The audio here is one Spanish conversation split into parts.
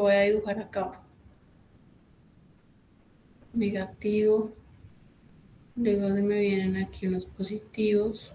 lo voy a dibujar acá. Negativo. Luego me vienen aquí unos positivos.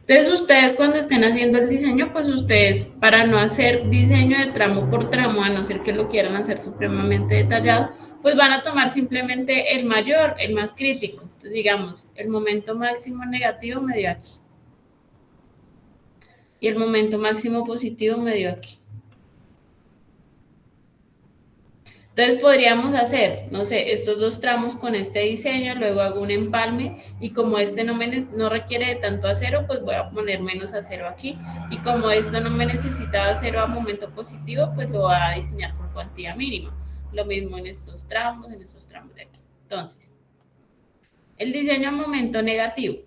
Entonces ustedes cuando estén haciendo el diseño, pues ustedes para no hacer diseño de tramo por tramo, a no ser que lo quieran hacer supremamente detallado, pues van a tomar simplemente el mayor, el más crítico. Entonces digamos, el momento máximo negativo me dio aquí y el momento máximo positivo me dio aquí. Entonces podríamos hacer, no sé, estos dos tramos con este diseño, luego hago un empalme y como este no requiere de tanto acero, pues voy a poner menos acero aquí. Y como esto no me necesita acero a momento positivo, pues lo voy a diseñar por cuantía mínima. Lo mismo en estos tramos de aquí. Entonces, el diseño a momento negativo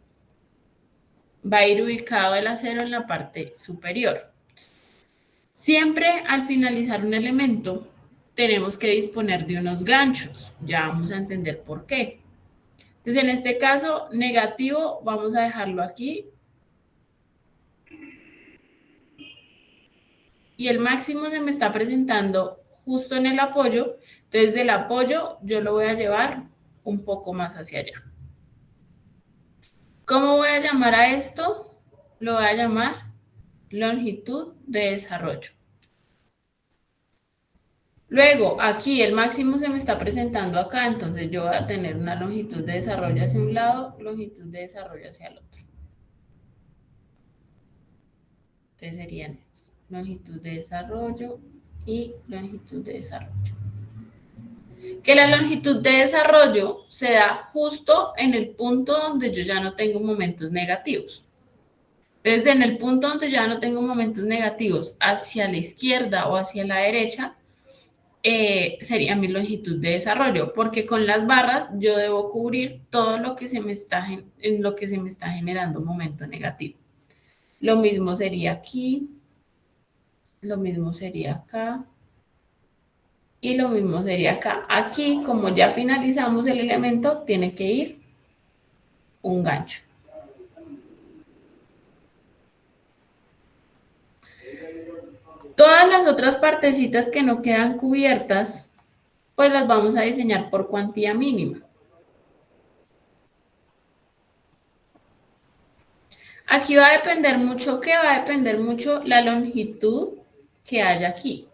va a ir ubicado el acero en la parte superior. Siempre al finalizar un elemento tenemos que disponer de unos ganchos. Ya vamos a entender por qué. Entonces, en este caso, negativo, vamos a dejarlo aquí. Y el máximo se me está presentando justo en el apoyo. Entonces, del apoyo yo lo voy a llevar un poco más hacia allá. ¿Cómo voy a llamar a esto? Lo voy a llamar longitud de desarrollo. Luego, aquí el máximo se me está presentando acá, entonces yo voy a tener una longitud de desarrollo hacia un lado, longitud de desarrollo hacia el otro. Entonces serían estos, longitud de desarrollo y longitud de desarrollo. Que la longitud de desarrollo se da justo en el punto donde yo ya no tengo momentos negativos. Entonces, en el punto donde yo ya no tengo momentos negativos hacia la izquierda o hacia la derecha, sería mi longitud de desarrollo, porque con las barras yo debo cubrir todo lo que se me está, en lo que se me está generando un momento negativo. Lo mismo sería aquí, lo mismo sería acá y lo mismo sería acá. Aquí, como ya finalizamos el elemento, tiene que ir un gancho. Todas las otras partecitas que no quedan cubiertas, pues las vamos a diseñar por cuantía mínima. Aquí va a depender mucho, ¿qué va a depender mucho? La longitud que haya aquí.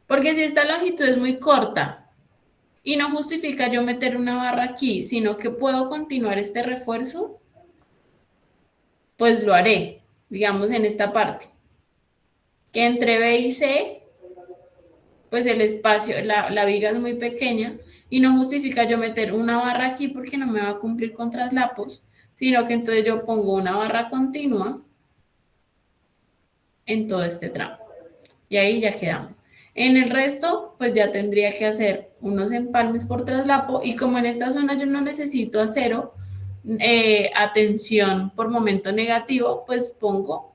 Porque si esta longitud es muy corta y no justifica yo meter una barra aquí, sino que puedo continuar este refuerzo, pues lo haré, digamos en esta parte. Que entre B y C, pues el espacio, la viga es muy pequeña y no justifica yo meter una barra aquí porque no me va a cumplir con traslapos, sino que entonces yo pongo una barra continua en todo este tramo. Y ahí ya quedamos. En el resto, pues ya tendría que hacer unos empalmes por traslapo y como en esta zona yo no necesito acero, atención por momento negativo, pues pongo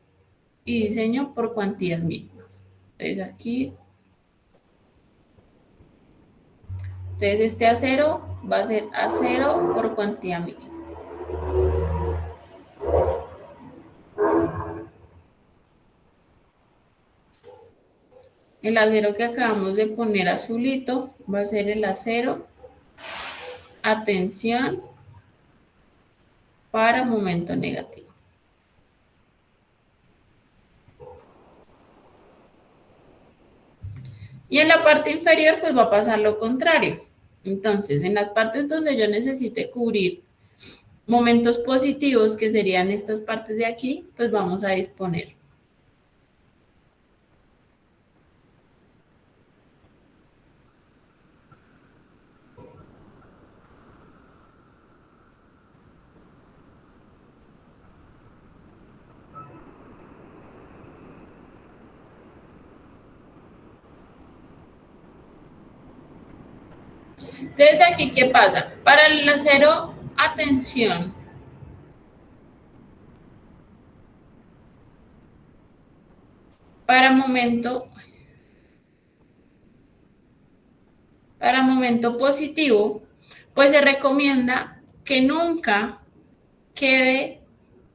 y diseño por cuantías mínimas. Entonces aquí, entonces este acero va a ser acero por cuantía mínima. El acero que acabamos de poner azulito va a ser el acero, atención para momento negativo. Y en la parte inferior, pues va a pasar lo contrario. Entonces, en las partes donde yo necesite cubrir momentos positivos, que serían estas partes de aquí, pues vamos a disponer. Entonces, aquí, ¿qué pasa? Para el acero a tensión, para momento positivo, pues se recomienda que nunca quede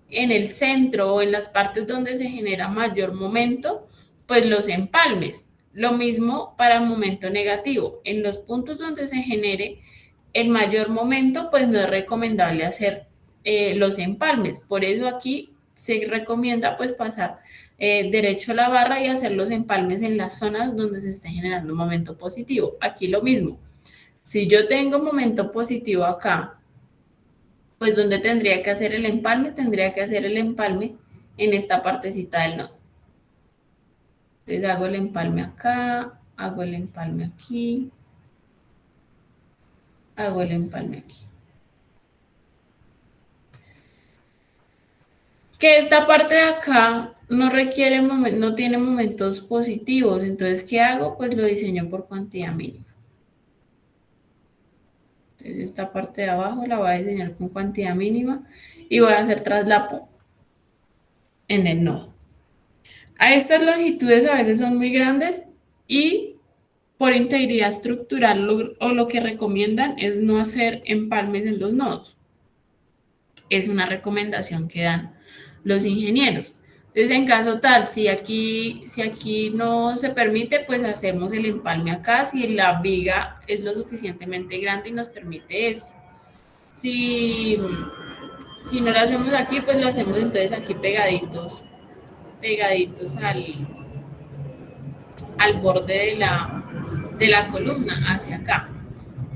en el centro o en las partes donde se genera mayor momento, pues los empalmes. Lo mismo para el momento negativo. En los puntos donde se genere el mayor momento, pues no es recomendable hacer los empalmes. Por eso aquí se recomienda pues pasar derecho a la barra y hacer los empalmes en las zonas donde se esté generando un momento positivo. Aquí lo mismo. Si yo tengo momento positivo acá, pues donde tendría que hacer el empalme, tendría que hacer el empalme en esta partecita del nodo. Entonces hago el empalme acá, hago el empalme aquí, hago el empalme aquí. Que esta parte de acá no requiere, no tiene momentos positivos, entonces ¿qué hago? Pues lo diseño por cuantía mínima. Entonces esta parte de abajo la voy a diseñar con cuantía mínima y voy a hacer traslapo en el nodo. A estas longitudes a veces son muy grandes y por integridad estructural o lo que recomiendan es no hacer empalmes en los nodos. Es una recomendación que dan los ingenieros. Entonces, en caso tal, si aquí no se permite, pues hacemos el empalme acá, si la viga es lo suficientemente grande y nos permite esto. Si no lo hacemos aquí, pues lo hacemos entonces aquí pegaditos al borde de la columna, hacia acá.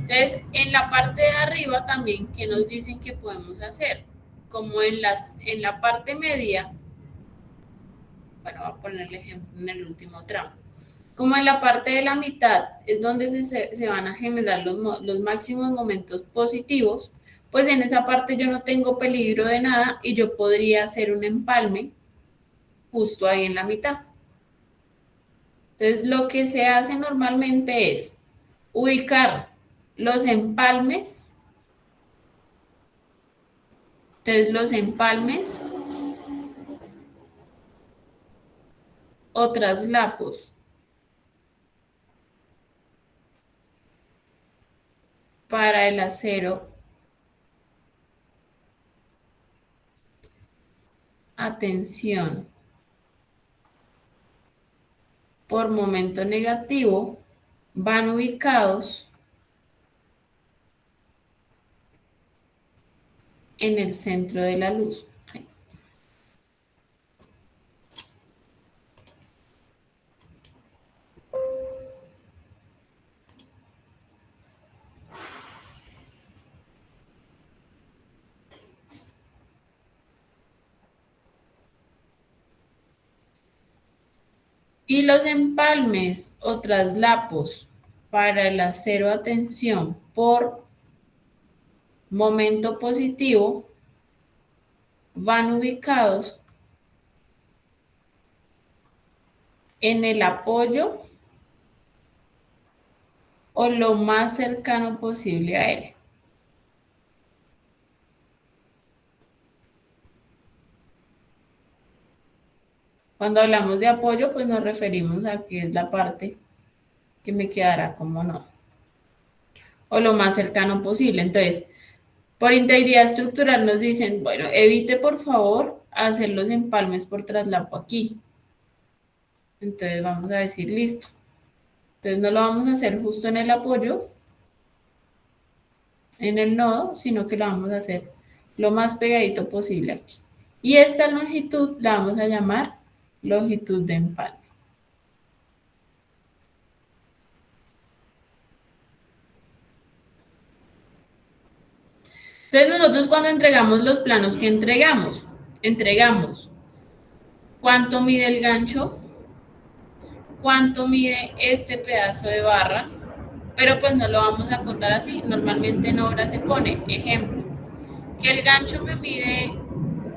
Entonces, en la parte de arriba también, ¿qué nos dicen que podemos hacer? Como en la parte media, bueno, voy a ponerle ejemplo en el último tramo. Como en la parte de la mitad es donde se van a generar los máximos momentos positivos, pues en esa parte yo no tengo peligro de nada y yo podría hacer un empalme justo ahí en la mitad. Entonces, lo que se hace normalmente es ubicar los empalmes. Entonces, los empalmes o traslapos para el acero a tensión por momento negativo van ubicados en el centro de la luz. Y los empalmes o traslapos para el acero a tensión por momento positivo van ubicados en el apoyo o lo más cercano posible a él. Cuando hablamos de apoyo, pues nos referimos a que es la parte que me quedará como no, o lo más cercano posible. Entonces, por integridad estructural nos dicen, bueno, evite por favor hacer los empalmes por traslapo aquí. Entonces vamos a decir listo. Entonces no lo vamos a hacer justo en el apoyo, en el nodo, sino que lo vamos a hacer lo más pegadito posible aquí. Y esta longitud la vamos a llamar longitud de empalme. Entonces nosotros cuando entregamos los planos, ¿qué entregamos? Entregamos cuánto mide el gancho, cuánto mide este pedazo de barra, pero pues no lo vamos a contar así. Normalmente en obra se pone, ejemplo, que el gancho me mide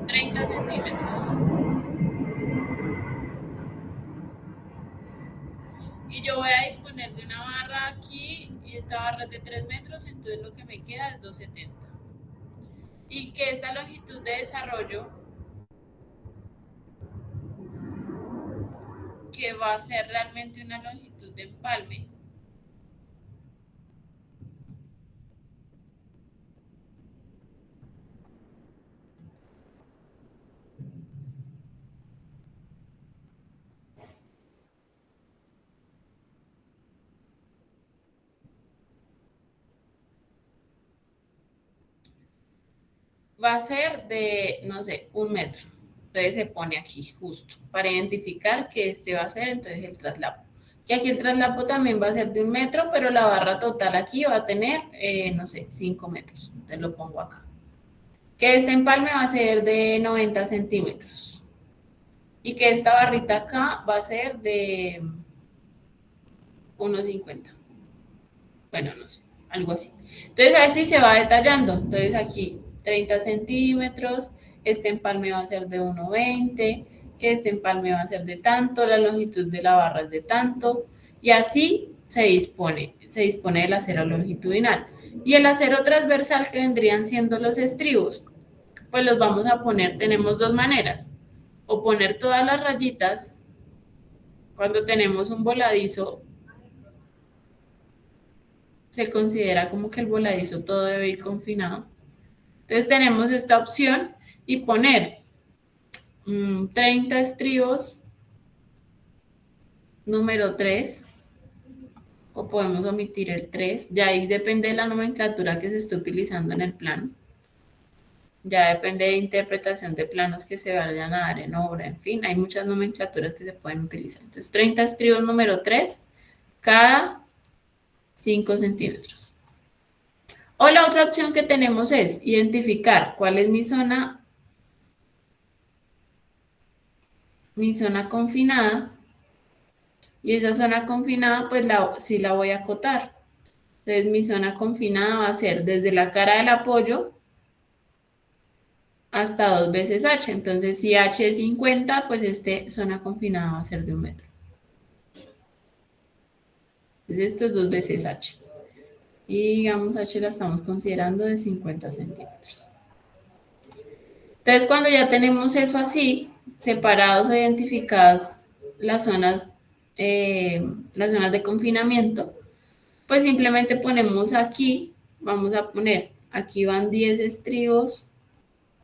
30 centímetros. Y yo voy a disponer de una barra aquí y esta barra es de 3 metros, entonces lo que me queda es 270. Y que esta longitud de desarrollo, que va a ser realmente una longitud de empalme, va a ser de, no sé, 1 metro. Entonces se pone aquí justo para identificar que este va a ser entonces el traslapo. Que aquí el traslapo también va a ser de 1 metro, pero la barra total aquí va a tener, no sé, 5 metros. Entonces lo pongo acá. Que este empalme va a ser de 90 centímetros. Y que esta barrita acá va a ser de 1,50. Bueno, no sé, algo así. Entonces así se va detallando. Entonces aquí 30 centímetros, este empalme va a ser de 1,20, que este empalme va a ser de tanto, la longitud de la barra es de tanto, y así se dispone el acero longitudinal. Y el acero transversal, que vendrían siendo los estribos, pues los vamos a poner, tenemos dos maneras, o poner todas las rayitas cuando tenemos un voladizo, se considera como que el voladizo todo debe ir confinado. Entonces tenemos esta opción y poner 30 estribos, número 3, o podemos omitir el 3, ya ahí depende de la nomenclatura que se esté utilizando en el plano. Ya depende de interpretación de planos que se vayan a dar en obra, en fin, hay muchas nomenclaturas que se pueden utilizar. Entonces, 30 estribos número 3, cada 5 centímetros. O la otra opción que tenemos es identificar cuál es mi zona confinada, y esa zona confinada pues sí la voy a acotar. Entonces mi zona confinada va a ser desde la cara del apoyo hasta 2 veces H. Entonces si H es 50, pues zona confinada va a ser de 1 metro. Entonces esto es 2 veces H. Y digamos H la estamos considerando de 50 centímetros. Entonces cuando ya tenemos eso así, separados o identificadas las zonas de confinamiento, pues simplemente ponemos aquí, vamos a poner, aquí van 10 estribos,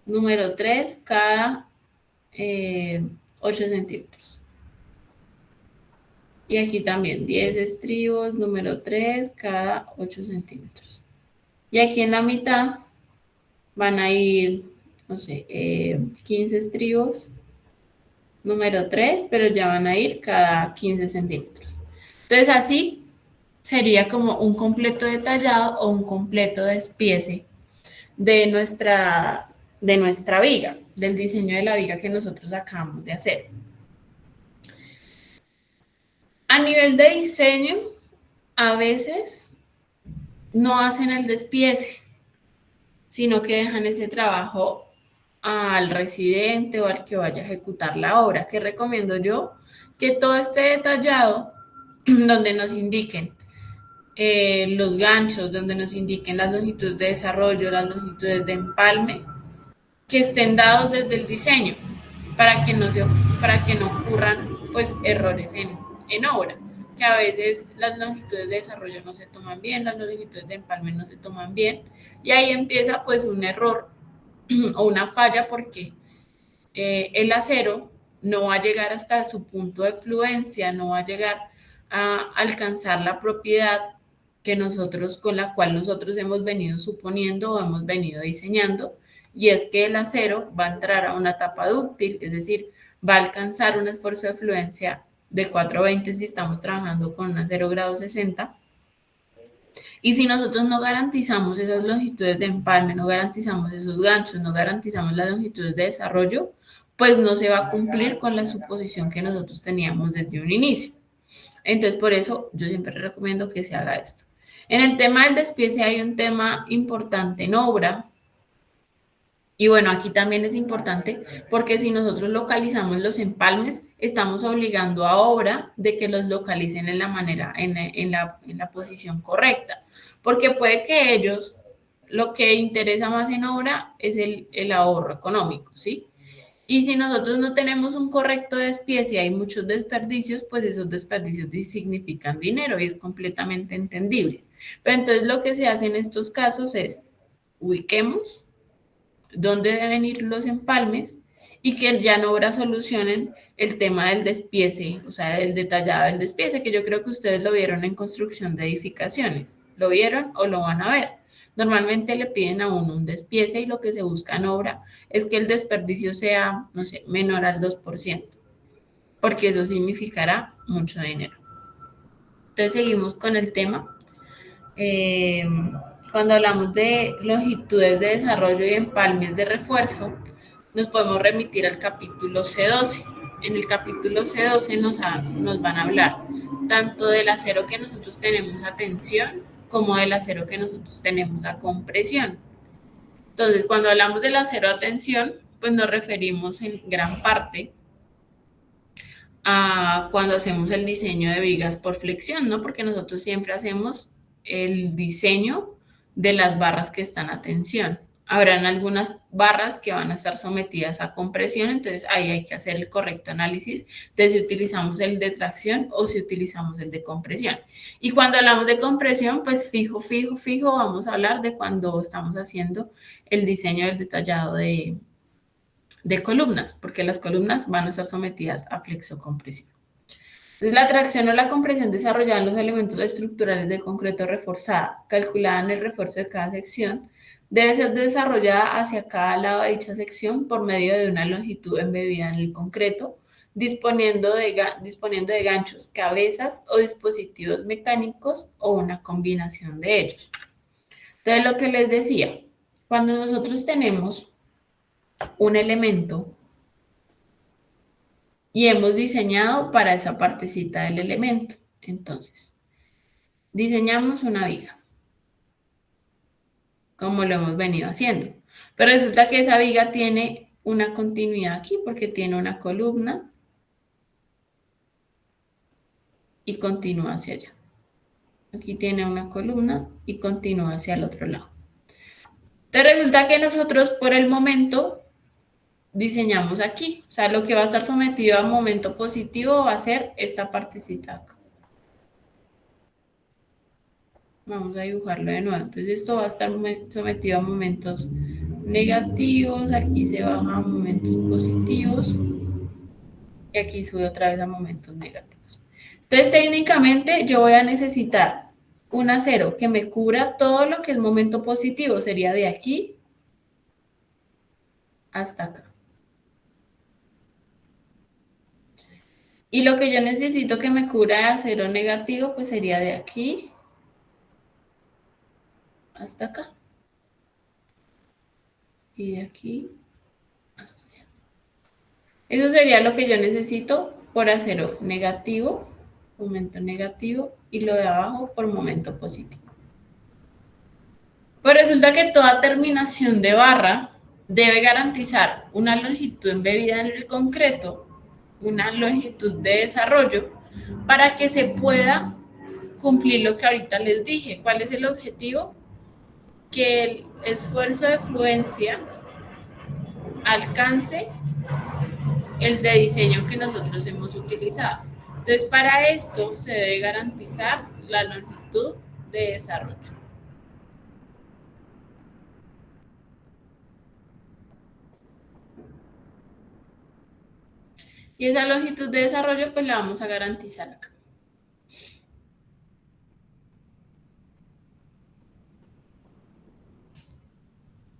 número 3, cada 8 centímetros. Y aquí también 10 estribos, número 3, cada 8 centímetros. Y aquí en la mitad van a ir, no sé, 15 estribos, número 3, pero ya van a ir cada 15 centímetros. Entonces así sería como un completo detallado o un completo despiece de nuestra viga, del diseño de la viga que nosotros acabamos de hacer. A nivel de diseño, a veces no hacen el despiece, sino que dejan ese trabajo al residente o al que vaya a ejecutar la obra. ¿Qué recomiendo yo? Que todo esté detallado, donde nos indiquen los ganchos, donde nos indiquen las longitudes de desarrollo, las longitudes de empalme, que estén dados desde el diseño para que para que no ocurran pues errores en obra, que a veces las longitudes de desarrollo no se toman bien, las longitudes de empalme no se toman bien, y ahí empieza pues un error o una falla porque el acero no va a llegar hasta su punto de fluencia, no va a llegar a alcanzar la propiedad que nosotros, con la cual nosotros hemos venido suponiendo o hemos venido diseñando, y es que el acero va a entrar a una etapa dúctil, es decir, va a alcanzar un esfuerzo de fluencia de 420 si estamos trabajando con un acero grado 60. Y si nosotros no garantizamos esas longitudes de empalme, no garantizamos esos ganchos, no garantizamos las longitudes de desarrollo, pues no se va a cumplir con la suposición que nosotros teníamos desde un inicio. Entonces, por eso yo siempre recomiendo que se haga esto. En el tema del despiece hay un tema importante en obra, Y bueno, aquí también es importante porque si nosotros localizamos los empalmes, estamos obligando a obra de que los localicen en la manera, en la posición correcta. Porque puede que ellos, lo que interesa más en obra es el ahorro económico, ¿sí? Y si nosotros no tenemos un correcto despiece y hay muchos desperdicios, pues esos desperdicios significan dinero y es completamente entendible. Pero entonces lo que se hace en estos casos es ubiquemos dónde deben ir los empalmes y que ya en obra solucionen el tema del despiece, o sea, el detallado del despiece, que yo creo que ustedes lo vieron en construcción de edificaciones. ¿Lo vieron o lo van a ver? Normalmente le piden a uno un despiece y lo que se busca en obra es que el desperdicio sea, no sé, menor al 2%, porque eso significará mucho dinero. Entonces seguimos con el tema. Eh, Cuando hablamos de longitudes de desarrollo y empalmes de refuerzo, nos podemos remitir al capítulo C12. En el capítulo C12 nos van a hablar tanto del acero que nosotros tenemos a tensión como del acero que nosotros tenemos a compresión. Entonces, cuando hablamos del acero a tensión, pues nos referimos en gran parte a cuando hacemos el diseño de vigas por flexión, ¿no? Porque nosotros siempre hacemos el diseño de las barras que están a tensión. Habrán algunas barras que van a estar sometidas a compresión, entonces ahí hay que hacer el correcto análisis de si utilizamos el de tracción o si utilizamos el de compresión. Y cuando hablamos de compresión, pues fijo, vamos a hablar de cuando estamos haciendo el diseño del detallado de columnas, porque las columnas van a estar sometidas a flexocompresión. Entonces, la tracción o la compresión desarrollada en los elementos estructurales de concreto reforzada, calculada en el refuerzo de cada sección, debe ser desarrollada hacia cada lado de dicha sección por medio de una longitud embebida en el concreto, disponiendo de ganchos, cabezas o dispositivos mecánicos o una combinación de ellos. Entonces, lo que les decía, cuando nosotros tenemos un elemento y hemos diseñado para esa partecita del elemento. Entonces, diseñamos una viga, como lo hemos venido haciendo. Pero resulta que esa viga tiene una continuidad aquí porque tiene una columna y continúa hacia allá. Aquí tiene una columna y continúa hacia el otro lado. Entonces resulta que nosotros por el momento diseñamos aquí. O sea, lo que va a estar sometido a momento positivo va a ser esta partecita acá. Vamos a dibujarlo de nuevo. Entonces esto va a estar sometido a momentos negativos. Aquí se baja a momentos positivos. Y aquí sube otra vez a momentos negativos. Entonces técnicamente yo voy a necesitar un acero que me cubra todo lo que es momento positivo. Sería de aquí hasta acá. Y lo que yo necesito que me cubra de acero negativo, pues sería de aquí hasta acá. Y de aquí hasta allá. Eso sería lo que yo necesito por acero negativo, momento negativo, y lo de abajo por momento positivo. Pues resulta que toda terminación de barra debe garantizar una longitud embebida en el concreto, una longitud de desarrollo, para que se pueda cumplir lo que ahorita les dije. ¿Cuál es el objetivo? Que el esfuerzo de fluencia alcance el de diseño que nosotros hemos utilizado. Entonces, para esto se debe garantizar la longitud de desarrollo. Y esa longitud de desarrollo, pues la vamos a garantizar acá.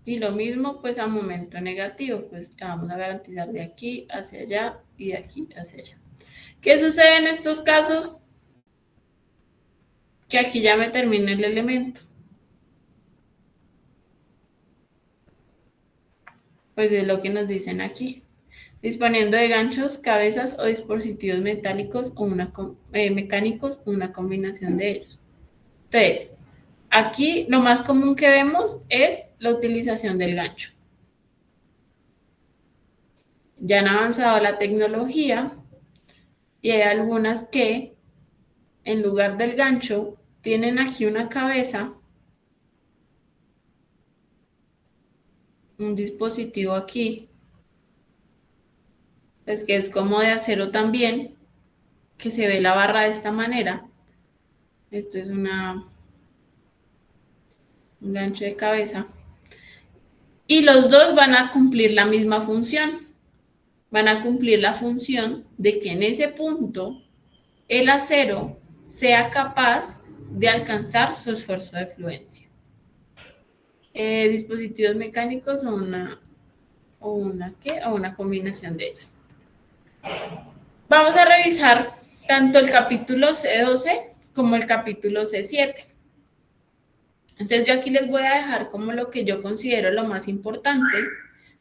Y lo mismo, pues a momento negativo, pues la vamos a garantizar de aquí hacia allá y de aquí hacia allá. ¿Qué sucede en estos casos? Que aquí ya me termina el elemento. Pues es lo que nos dicen aquí. Disponiendo de ganchos, cabezas o dispositivos metálicos o mecánicos o una combinación de ellos. Entonces, aquí lo más común que vemos es la utilización del gancho. Ya han avanzado la tecnología y hay algunas que en lugar del gancho tienen aquí una cabeza, un dispositivo aquí, pues que es como de acero también, que se ve la barra de esta manera. Esto es un gancho de cabeza. Y los dos van a cumplir la misma función. Van a cumplir la función de que en ese punto el acero sea capaz de alcanzar su esfuerzo de fluencia. Dispositivos mecánicos o una combinación de ellos. Vamos a revisar tanto el capítulo C12 como el capítulo C7. Entonces yo aquí les voy a dejar como lo que yo considero lo más importante,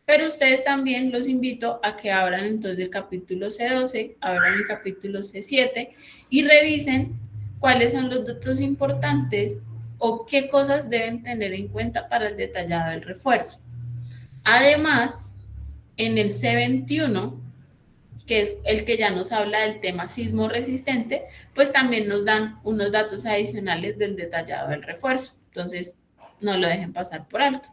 pero ustedes también los invito a que abran entonces el capítulo C12, abran el capítulo C7 y revisen cuáles son los datos importantes o qué cosas deben tener en cuenta para el detallado del refuerzo. Además, en el C21, que es el que ya nos habla del tema sismo resistente, pues también nos dan unos datos adicionales del detallado del refuerzo. Entonces, no lo dejen pasar por alto.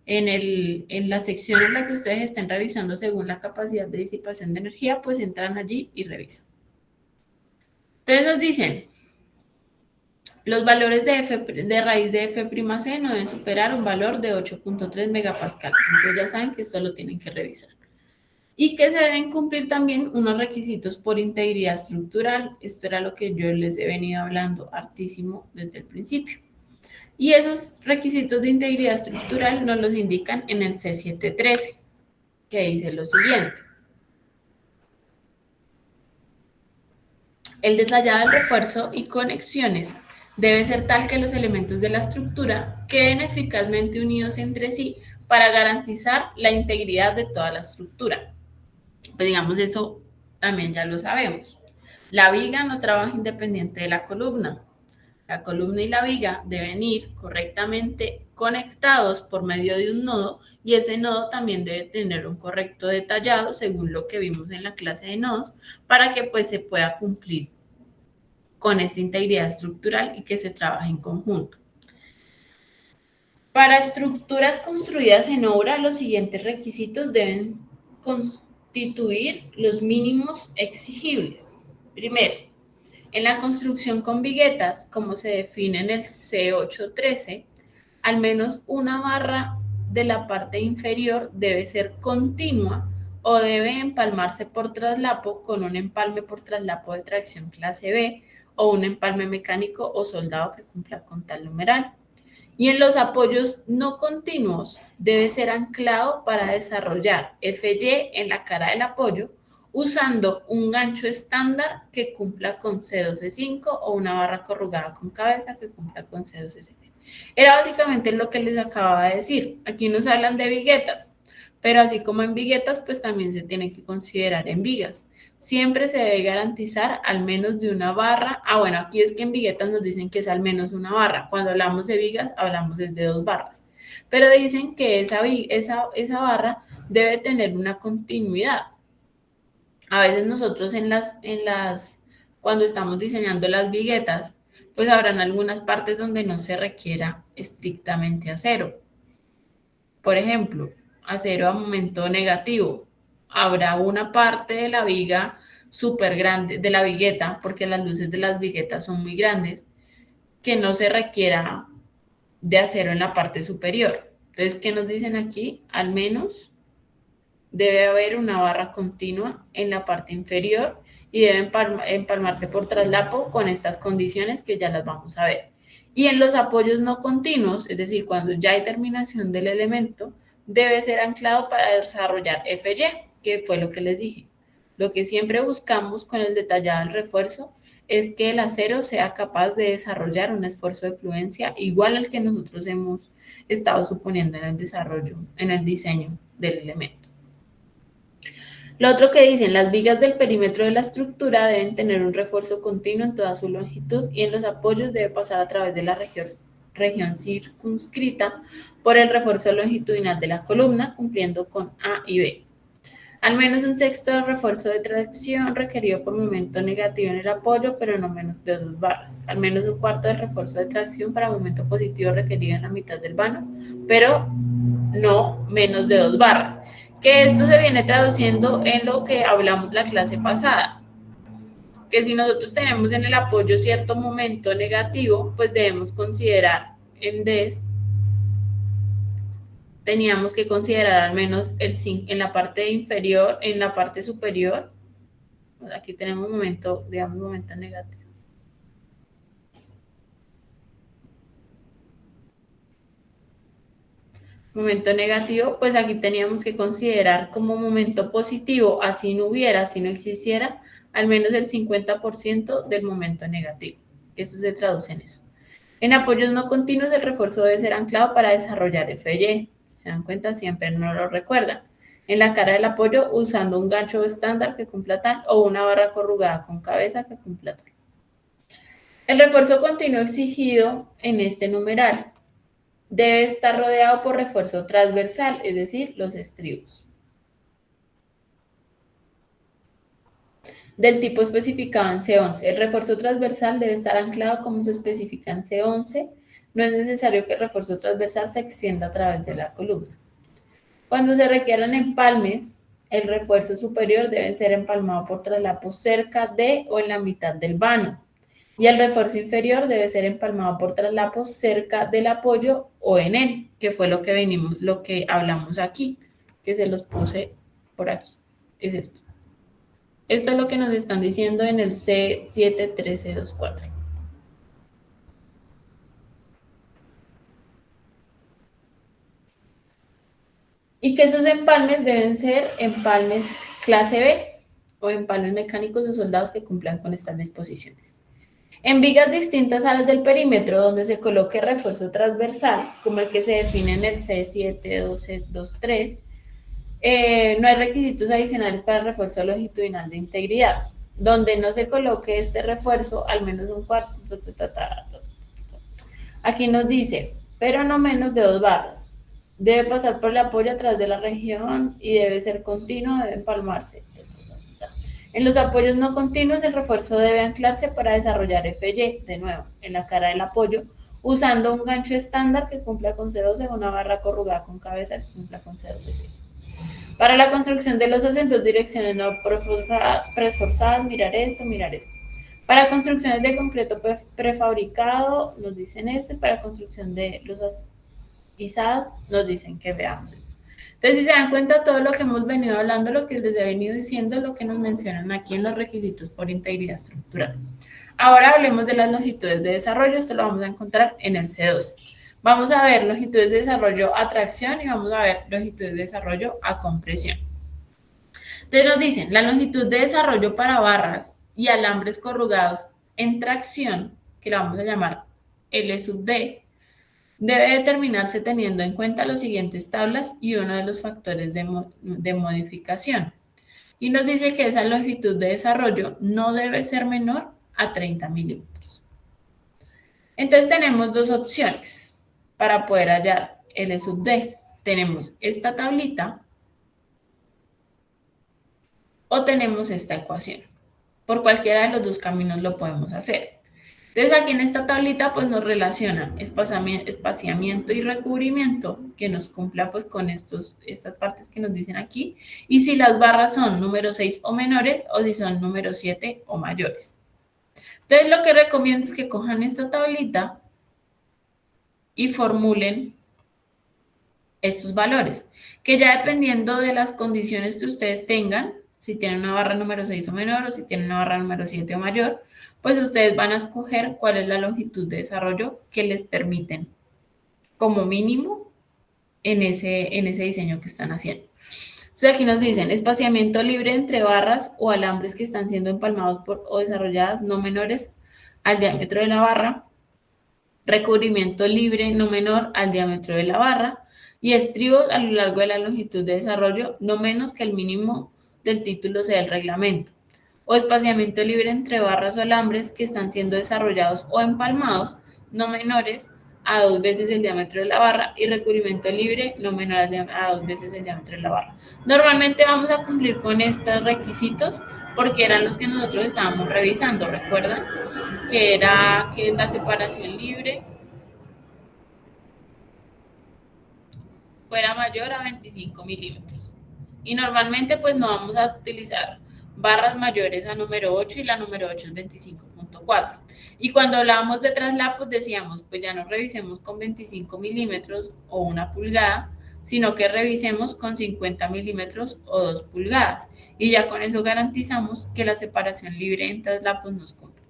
En la sección en la que ustedes estén revisando según la capacidad de disipación de energía, pues entran allí y revisan. Entonces nos dicen, los valores de raíz de F'C no deben superar un valor de 8.3 megapascales. Entonces ya saben que esto lo tienen que revisar. Y que se deben cumplir también unos requisitos por integridad estructural. Esto era lo que yo les he venido hablando hartísimo desde el principio. Y esos requisitos de integridad estructural nos los indican en el C713, que dice lo siguiente. El detallado del refuerzo y conexiones debe ser tal que los elementos de la estructura queden eficazmente unidos entre sí para garantizar la integridad de toda la estructura. Pues digamos, eso también ya lo sabemos. La viga no trabaja independiente de la columna. La columna y la viga deben ir correctamente conectados por medio de un nodo y ese nodo también debe tener un correcto detallado según lo que vimos en la clase de nodos para que pues se pueda cumplir con esta integridad estructural y que se trabaje en conjunto. Para estructuras construidas en obra, los siguientes requisitos deben constituir los mínimos exigibles. Primero, en la construcción con viguetas, como se define en el C813, al menos una barra de la parte inferior debe ser continua o debe empalmarse por traslapo con un empalme por traslapo de tracción clase B o un empalme mecánico o soldado que cumpla con tal numeral. Y en los apoyos no continuos debe ser anclado para desarrollar FY en la cara del apoyo usando un gancho estándar que cumpla con C12.5 o una barra corrugada con cabeza que cumpla con C12.6. Era básicamente lo que les acababa de decir. Aquí nos hablan de viguetas, pero así como en viguetas, pues también se tiene que considerar en vigas. Siempre se debe garantizar al menos de una barra. Ah, bueno, aquí es que en viguetas nos dicen que es al menos una barra. Cuando hablamos de vigas, hablamos de 2 barras. Pero dicen que esa barra debe tener una continuidad. A veces nosotros cuando estamos diseñando las viguetas, pues habrán algunas partes donde no se requiera estrictamente acero. Por ejemplo, acero a momento negativo. Habrá una parte de la viga súper grande, de la vigueta, porque las luces de las viguetas son muy grandes, que no se requiera de acero en la parte superior. Entonces, ¿qué nos dicen aquí? Al menos debe haber una barra continua en la parte inferior y debe empalmarse por traslapo con estas condiciones que ya las vamos a ver. Y en los apoyos no continuos, es decir, cuando ya hay terminación del elemento, debe ser anclado para desarrollar FY, que fue lo que les dije. Lo que siempre buscamos con el detallado del refuerzo es que el acero sea capaz de desarrollar un esfuerzo de fluencia igual al que nosotros hemos estado suponiendo en el desarrollo, en el diseño del elemento. Lo otro que dicen, las vigas del perímetro de la estructura deben tener un refuerzo continuo en toda su longitud y en los apoyos debe pasar a través de la región circunscrita por el refuerzo longitudinal de la columna, cumpliendo con A y B. Al menos un sexto del refuerzo de tracción requerido por momento negativo en el apoyo, pero no menos de 2 barras. Al menos un cuarto del refuerzo de tracción para momento positivo requerido en la mitad del vano, pero no menos de 2 barras. Que esto se viene traduciendo en lo que hablamos la clase pasada. Que si nosotros tenemos en el apoyo cierto momento negativo, pues debemos considerar en DES, teníamos que considerar al menos el 5 en la parte inferior, en la parte superior. Aquí tenemos momento, digamos, momento negativo. Momento negativo, pues aquí teníamos que considerar como momento positivo, así no hubiera, si no existiera, al menos el 50% del momento negativo. Eso se traduce en eso. En apoyos no continuos, el refuerzo debe ser anclado para desarrollar FY. ¿Se dan cuenta? Siempre no lo recuerdan. En la cara del apoyo, usando un gancho estándar que cumpla tal o una barra corrugada con cabeza que cumpla tal. El refuerzo continuo exigido en este numeral debe estar rodeado por refuerzo transversal, es decir, los estribos. Del tipo especificado en C11. El refuerzo transversal debe estar anclado como se especifica en C11. No es necesario que el refuerzo transversal se extienda a través de la columna. Cuando se requieran empalmes, el refuerzo superior debe ser empalmado por traslapo cerca de o en la mitad del vano. Y el refuerzo inferior debe ser empalmado por traslapo cerca del apoyo o en él, que fue lo que hablamos aquí, que se los puse por aquí. Es esto. Esto es lo que nos están diciendo en el C71324. Y que esos empalmes deben ser empalmes clase B o empalmes mecánicos de soldados que cumplan con estas disposiciones. En vigas distintas a las del perímetro donde se coloque refuerzo transversal, como el que se define en el C71223, no hay requisitos adicionales para el refuerzo longitudinal de integridad. Donde no se coloque este refuerzo, al menos un cuarto. Aquí nos dice, pero no menos de 2 barras. Debe pasar por el apoyo a través de la región y debe ser continuo, debe empalmarse. En los apoyos no continuos, el refuerzo debe anclarse para desarrollar FY, de nuevo, en la cara del apoyo, usando un gancho estándar que cumpla con C12 o una barra corrugada con cabeza que cumpla con C12. Para la construcción de los acentos, direcciones no preforzadas, mirar esto, mirar esto. Para construcciones de concreto prefabricado, nos dicen esto, y para construcción de los izadas, nos dicen que veamos esto. Entonces, si se dan cuenta, todo lo que hemos venido hablando, lo que les he venido diciendo, lo que nos mencionan aquí en los requisitos por integridad estructural. Ahora hablemos de las longitudes de desarrollo, esto lo vamos a encontrar en el C12. Vamos a ver longitudes de desarrollo a tracción y vamos a ver longitudes de desarrollo a compresión. Entonces nos dicen, la longitud de desarrollo para barras y alambres corrugados en tracción, que la vamos a llamar L sub D, debe determinarse teniendo en cuenta las siguientes tablas y uno de los factores de modificación. Y nos dice que esa longitud de desarrollo no debe ser menor a 30 milímetros. Entonces tenemos dos opciones para poder hallar L sub D. Tenemos esta tablita o tenemos esta ecuación. Por cualquiera de los dos caminos lo podemos hacer. Entonces aquí en esta tablita pues nos relacionan espaciamiento y recubrimiento que nos cumpla pues con estas partes que nos dicen aquí y si las barras son número 6 o menores o si son número 7 o mayores. Entonces lo que recomiendo es que cojan esta tablita y formulen estos valores, que ya dependiendo de las condiciones que ustedes tengan, si tienen una barra número 6 o menor o si tienen una barra número 7 o mayor, pues ustedes van a escoger cuál es la longitud de desarrollo que les permiten como mínimo en ese diseño que están haciendo. Entonces aquí nos dicen espaciamiento libre entre barras o alambres que están siendo empalmados o desarrolladas no menores al diámetro de la barra, recubrimiento libre no menor al diámetro de la barra y estribos a lo largo de la longitud de desarrollo no menos que el mínimo del título C del reglamento, o espaciamiento libre entre barras o alambres que están siendo desarrollados o empalmados no menores a 2 veces el diámetro de la barra y recubrimiento libre no menor a 2 veces el diámetro de la barra. Normalmente vamos a cumplir con estos requisitos porque eran los que nosotros estábamos revisando, ¿recuerdan? Que era que la separación libre fuera mayor a 25 milímetros. Y normalmente pues no vamos a utilizar barras mayores a número 8 y la número 8 es 25.4. Y cuando hablábamos de traslapos decíamos, pues ya no revisemos con 25 milímetros o 1 pulgada, sino que revisemos con 50 milímetros o 2 pulgadas. Y ya con eso garantizamos que la separación libre en traslapos nos cumple.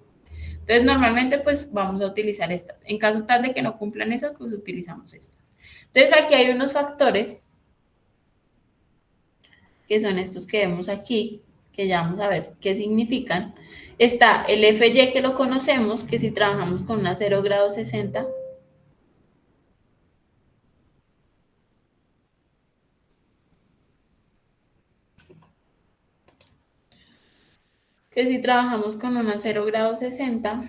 Entonces normalmente pues vamos a utilizar esta. En caso tal de que no cumplan esas, pues utilizamos esta. Entonces aquí hay unos factores que son estos que vemos aquí, que ya vamos a ver qué significan. Está el FY que lo conocemos, que si trabajamos con una 0 grado 60, que si trabajamos con una 0 grado 60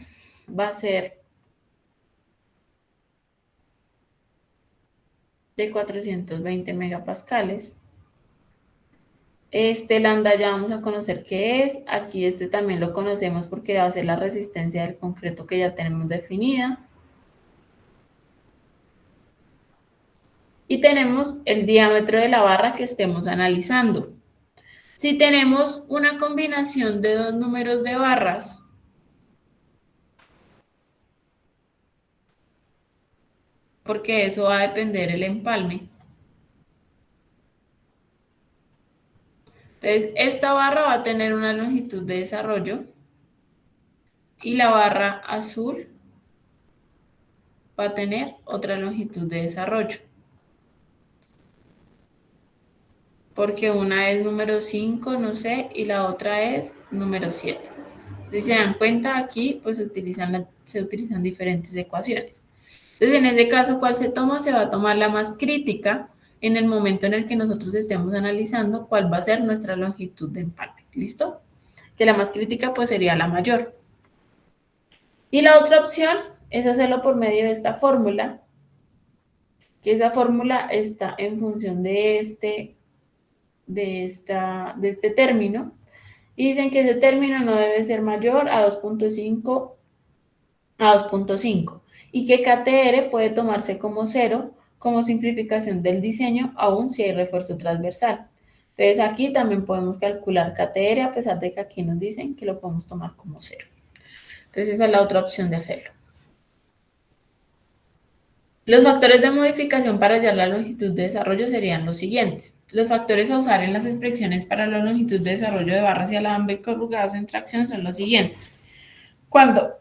va a ser de 420 megapascales. Este lambda ya vamos a conocer qué es. Aquí este también lo conocemos porque va a ser la resistencia del concreto que ya tenemos definida. Y tenemos el diámetro de la barra que estemos analizando. Si tenemos una combinación de dos números de barras, porque eso va a depender el empalme. Entonces, esta barra va a tener una longitud de desarrollo y la barra azul va a tener otra longitud de desarrollo. Porque una es número 5, no sé, y la otra es número 7. Si se dan cuenta, aquí pues se utilizan diferentes ecuaciones. Entonces, en este caso, ¿cuál se toma? Se va a tomar la más crítica en el momento en el que nosotros estemos analizando cuál va a ser nuestra longitud de empalme. ¿Listo? Que la más crítica pues sería la mayor. Y la otra opción es hacerlo por medio de esta fórmula, que esa fórmula está en función de este término. Y dicen que ese término no debe ser mayor a 2.5 y que KTR puede tomarse como cero como simplificación del diseño, aun si hay refuerzo transversal. Entonces aquí también podemos calcular KTR a pesar de que aquí nos dicen que lo podemos tomar como cero. Entonces esa es la otra opción de hacerlo. Los factores de modificación para hallar la longitud de desarrollo serían los siguientes. Los factores a usar en las expresiones para la longitud de desarrollo de barras y alambres corrugados en tracción son los siguientes. Cuando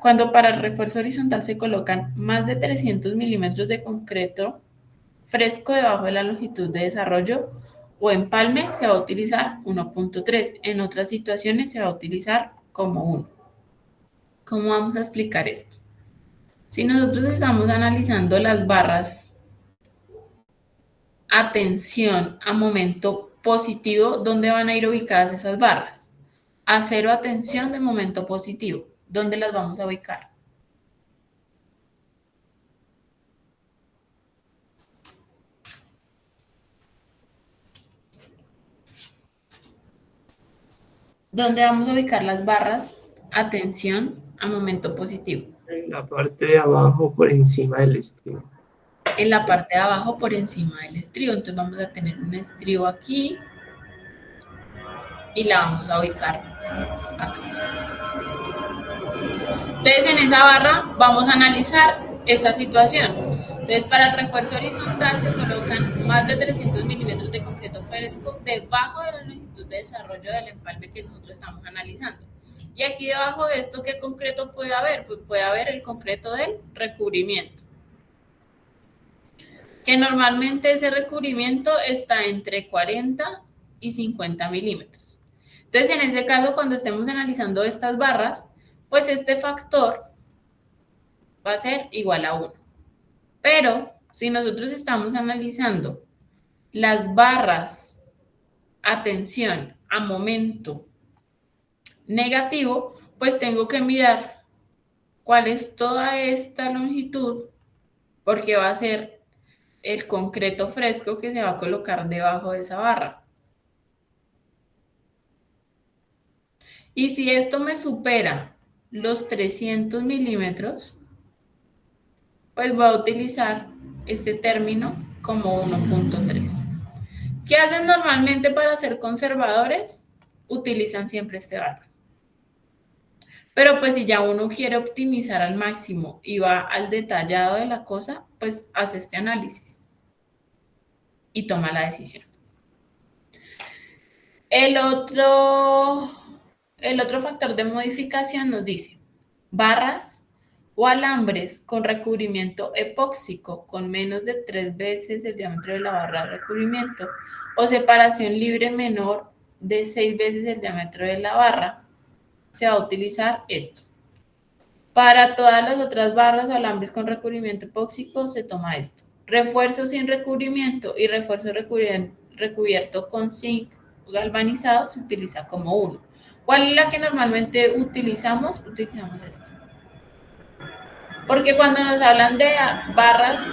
cuando para el refuerzo horizontal se colocan más de 300 milímetros de concreto fresco debajo de la longitud de desarrollo o empalme, se va a utilizar 1.3. En otras situaciones se va a utilizar como 1. ¿Cómo vamos a explicar esto? Si nosotros estamos analizando las barras a tensión a momento positivo, ¿dónde van a ir ubicadas esas barras? A cero a tensión de momento positivo, ¿dónde las vamos a ubicar? ¿Dónde vamos a ubicar las barras a tensión a momento positivo? En la parte de abajo por encima del estribo. En la parte de abajo por encima del estribo. Entonces vamos a tener un estribo aquí y la vamos a ubicar acá. Entonces en esa barra vamos a analizar esta situación. Entonces para el refuerzo horizontal se colocan más de 300 milímetros de concreto fresco debajo de la longitud de desarrollo del empalme que nosotros estamos analizando. Y aquí debajo de esto, ¿qué concreto puede haber? Pues puede haber el concreto del recubrimiento. Que normalmente ese recubrimiento está entre 40 y 50 milímetros. Entonces, en ese caso, cuando estemos analizando estas barras, pues este factor va a ser igual a 1. Pero si nosotros estamos analizando las barras a tensión a momento negativo, pues tengo que mirar cuál es toda esta longitud, porque va a ser el concreto fresco que se va a colocar debajo de esa barra. Y si esto me supera los 300 milímetros, pues voy a utilizar este término como 1.3. ¿Qué hacen normalmente para ser conservadores? Utilizan siempre este valor. Pero pues si ya uno quiere optimizar al máximo y va al detallado de la cosa, pues hace este análisis y toma la decisión. El otro factor de modificación nos dice barras o alambres con recubrimiento epóxico con menos de 3 veces el diámetro de la barra de recubrimiento o separación libre menor de 6 veces el diámetro de la barra, se va a utilizar esto. Para todas las otras barras o alambres con recubrimiento epóxico se toma esto. Refuerzo sin recubrimiento y refuerzo recubierto con zinc galvanizado se utiliza como uno. ¿Cuál es la que normalmente utilizamos? Utilizamos esto. Porque cuando nos hablan de barras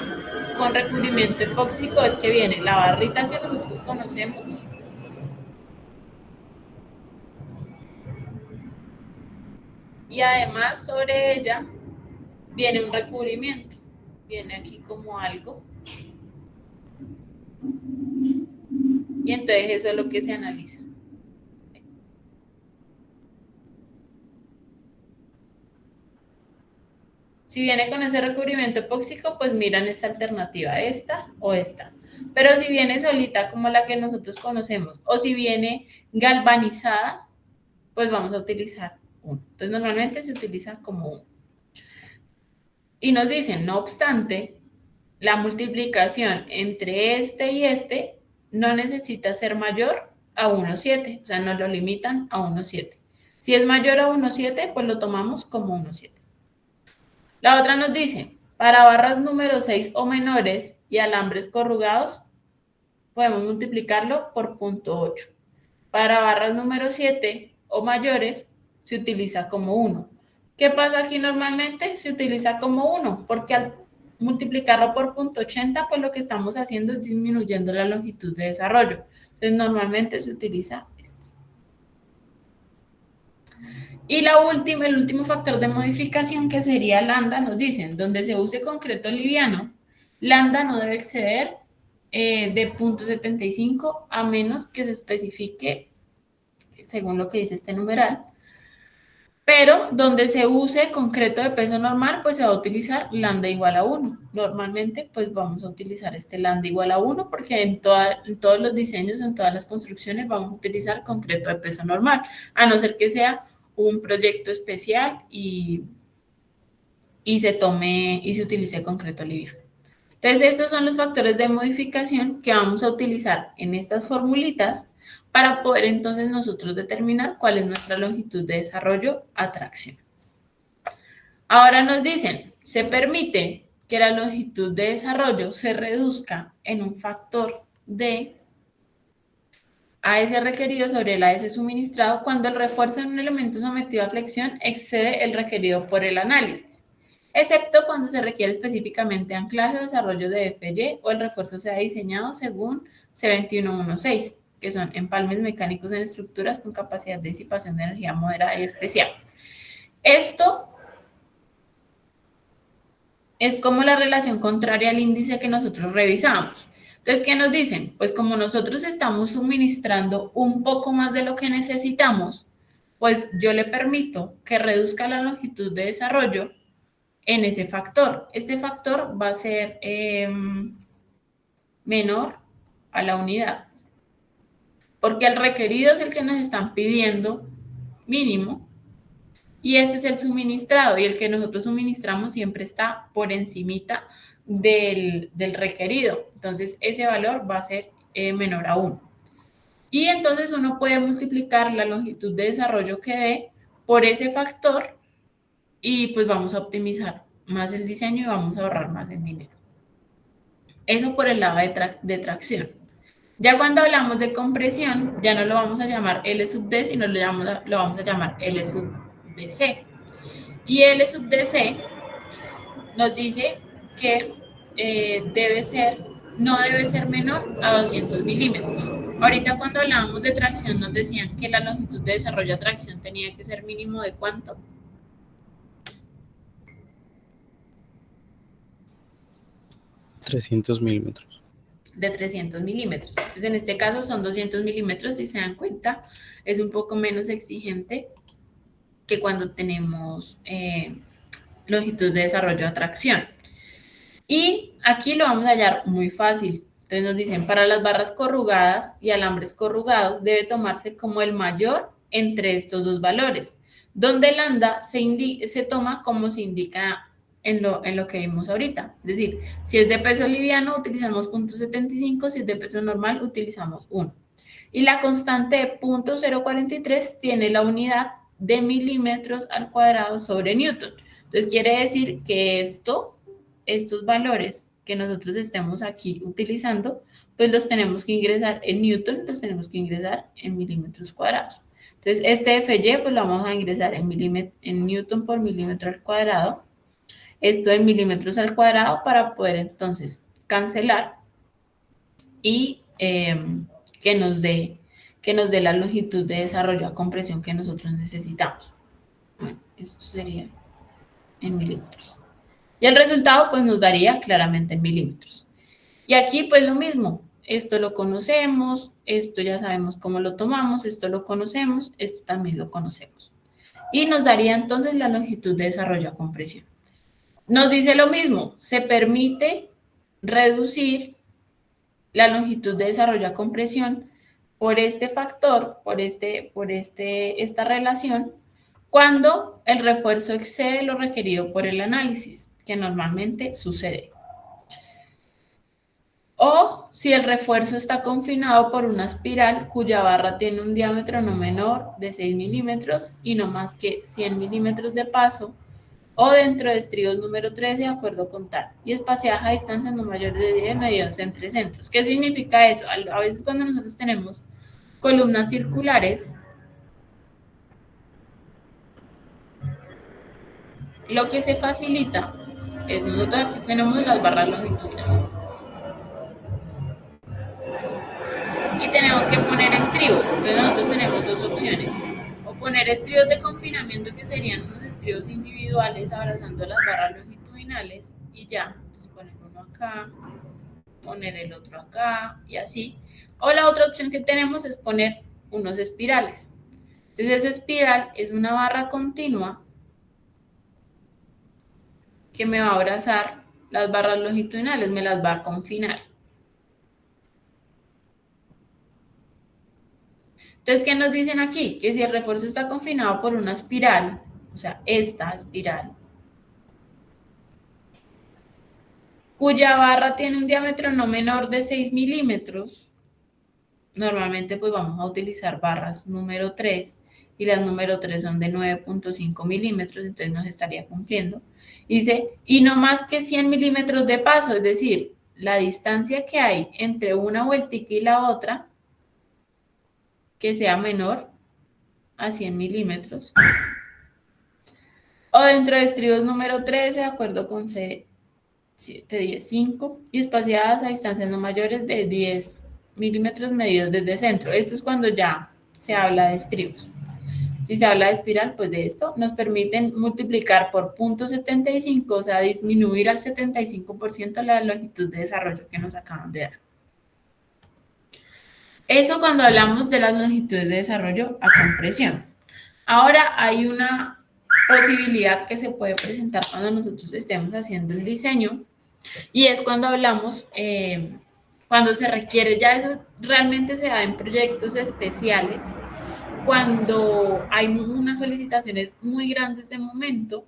con recubrimiento epóxico es que viene la barrita que nosotros conocemos y además sobre ella viene un recubrimiento. Viene aquí como algo. Y entonces eso es lo que se analiza. Si viene con ese recubrimiento epóxico, pues miran esta alternativa, esta o esta. Pero si viene solita como la que nosotros conocemos, o si viene galvanizada, pues vamos a utilizar uno. Entonces normalmente se utiliza como uno. Y nos dicen, no obstante, la multiplicación entre este y este no necesita ser mayor a 1,7, o sea, nos lo limitan a 1,7. Si es mayor a 1,7, pues lo tomamos como 1,7. La otra nos dice, para barras número 6 o menores y alambres corrugados, podemos multiplicarlo por 0.8. Para barras número 7 o mayores, se utiliza como 1. ¿Qué pasa aquí normalmente? Se utiliza como 1, porque al multiplicarlo por 0.80, pues lo que estamos haciendo es disminuyendo la longitud de desarrollo. Entonces, normalmente se utiliza este. Y el último factor de modificación, que sería lambda, nos dicen, donde se use concreto liviano, lambda no debe exceder de 0.75 a menos que se especifique según lo que dice este numeral. Pero donde se use concreto de peso normal, pues se va a utilizar lambda igual a 1. Normalmente, pues vamos a utilizar este lambda igual a 1 porque en todos los diseños, en todas las construcciones, vamos a utilizar concreto de peso normal, a no ser que sea un proyecto especial y se utilice concreto liviano. Entonces, estos son los factores de modificación que vamos a utilizar en estas formulitas para poder entonces nosotros determinar cuál es nuestra longitud de desarrollo a tracción. Ahora nos dicen, se permite que la longitud de desarrollo se reduzca en un factor de AS requerido sobre el AS suministrado cuando el refuerzo en un elemento sometido a flexión excede el requerido por el análisis, excepto cuando se requiere específicamente anclaje o desarrollo de FY o el refuerzo sea diseñado según C2116, que son empalmes mecánicos en estructuras con capacidad de disipación de energía moderada y especial. Esto es como la relación contraria al índice que nosotros revisamos. Entonces, ¿qué nos dicen? Pues como nosotros estamos suministrando un poco más de lo que necesitamos, pues yo le permito que reduzca la longitud de desarrollo en ese factor. Este factor va a ser menor a la unidad, porque el requerido es el que nos están pidiendo mínimo y ese es el suministrado, y el que nosotros suministramos siempre está por encimita del requerido. Entonces, ese valor va a ser menor a 1. Y entonces uno puede multiplicar la longitud de desarrollo que dé por ese factor y pues vamos a optimizar más el diseño y vamos a ahorrar más en dinero. Eso por el lado de tracción. Ya cuando hablamos de compresión, ya no lo vamos a llamar L sub D, sino lo vamos a llamar L sub DC. Y L sub DC nos dice que no debe ser menor a 200 milímetros. Ahorita cuando hablábamos de tracción nos decían que la longitud de desarrollo a tracción tenía que ser mínimo de ¿cuánto? 300 milímetros. De 300 milímetros. Entonces en este caso son 200 milímetros, si se dan cuenta, es un poco menos exigente que cuando tenemos longitud de desarrollo a tracción. Y aquí lo vamos a hallar muy fácil. Entonces nos dicen, para las barras corrugadas y alambres corrugados debe tomarse como el mayor entre estos dos valores, donde el lambda se toma como se indica en lo que vimos ahorita. Es decir, si es de peso liviano utilizamos 0.75, si es de peso normal utilizamos 1. Y la constante de 0.043 tiene la unidad de milímetros al cuadrado sobre Newton. Entonces quiere decir que estos valores que nosotros estemos aquí utilizando, pues los tenemos que ingresar en Newton, los tenemos que ingresar en milímetros cuadrados. Entonces, este FY, pues lo vamos a ingresar en Newton por milímetro al cuadrado. Esto en milímetros al cuadrado para poder entonces cancelar y que nos dé la longitud de desarrollo a compresión que nosotros necesitamos. Bueno, esto sería en milímetros. Y el resultado pues nos daría claramente en milímetros. Y aquí pues lo mismo, esto lo conocemos, esto ya sabemos cómo lo tomamos, esto lo conocemos, esto también lo conocemos. Y nos daría entonces la longitud de desarrollo a compresión. Nos dice lo mismo, se permite reducir la longitud de desarrollo a compresión por este factor, por esta relación, cuando el refuerzo excede lo requerido por el análisis, que normalmente sucede. O si el refuerzo está confinado por una espiral cuya barra tiene un diámetro no menor de 6 milímetros y no más que 100 milímetros de paso, o dentro de estribos número 13 de acuerdo con tal, y espaciadas a distancias no mayores de 10 medidos entre centros. ¿Qué significa eso? A veces cuando nosotros tenemos columnas circulares, lo que se facilita es, nosotros aquí tenemos las barras longitudinales y tenemos que poner estribos. Entonces nosotros tenemos dos opciones: o poner estribos de confinamiento, que serían unos estribos individuales abrazando las barras longitudinales y ya, entonces poner uno acá, poner el otro acá y así. O la otra opción que tenemos es poner unos espirales. Entonces esa espiral es una barra continua que me va a abrazar las barras longitudinales, me las va a confinar. Entonces, ¿qué nos dicen aquí? Que si el refuerzo está confinado por una espiral, o sea, esta espiral, cuya barra tiene un diámetro no menor de 6 milímetros, normalmente pues vamos a utilizar barras número 3 y las número 3 son de 9.5 milímetros, entonces nos estaría cumpliendo. Dice, y no más que 100 milímetros de paso, es decir, la distancia que hay entre una vueltica y la otra, que sea menor a 100 milímetros. O dentro de estribos número 13, de acuerdo con C, 7, 10, 5, y espaciadas a distancias no mayores de 10 milímetros medidos desde el centro. Esto es cuando ya se habla de estribos. Si se habla de espiral, pues de esto nos permiten multiplicar por 0.75, o sea, disminuir al 75% la longitud de desarrollo que nos acaban de dar. Eso cuando hablamos de las longitudes de desarrollo a compresión. Ahora hay una posibilidad que se puede presentar cuando nosotros estemos haciendo el diseño, y es cuando hablamos, cuando se requiere, ya eso realmente se da en proyectos especiales, cuando hay unas solicitaciones muy grandes de momento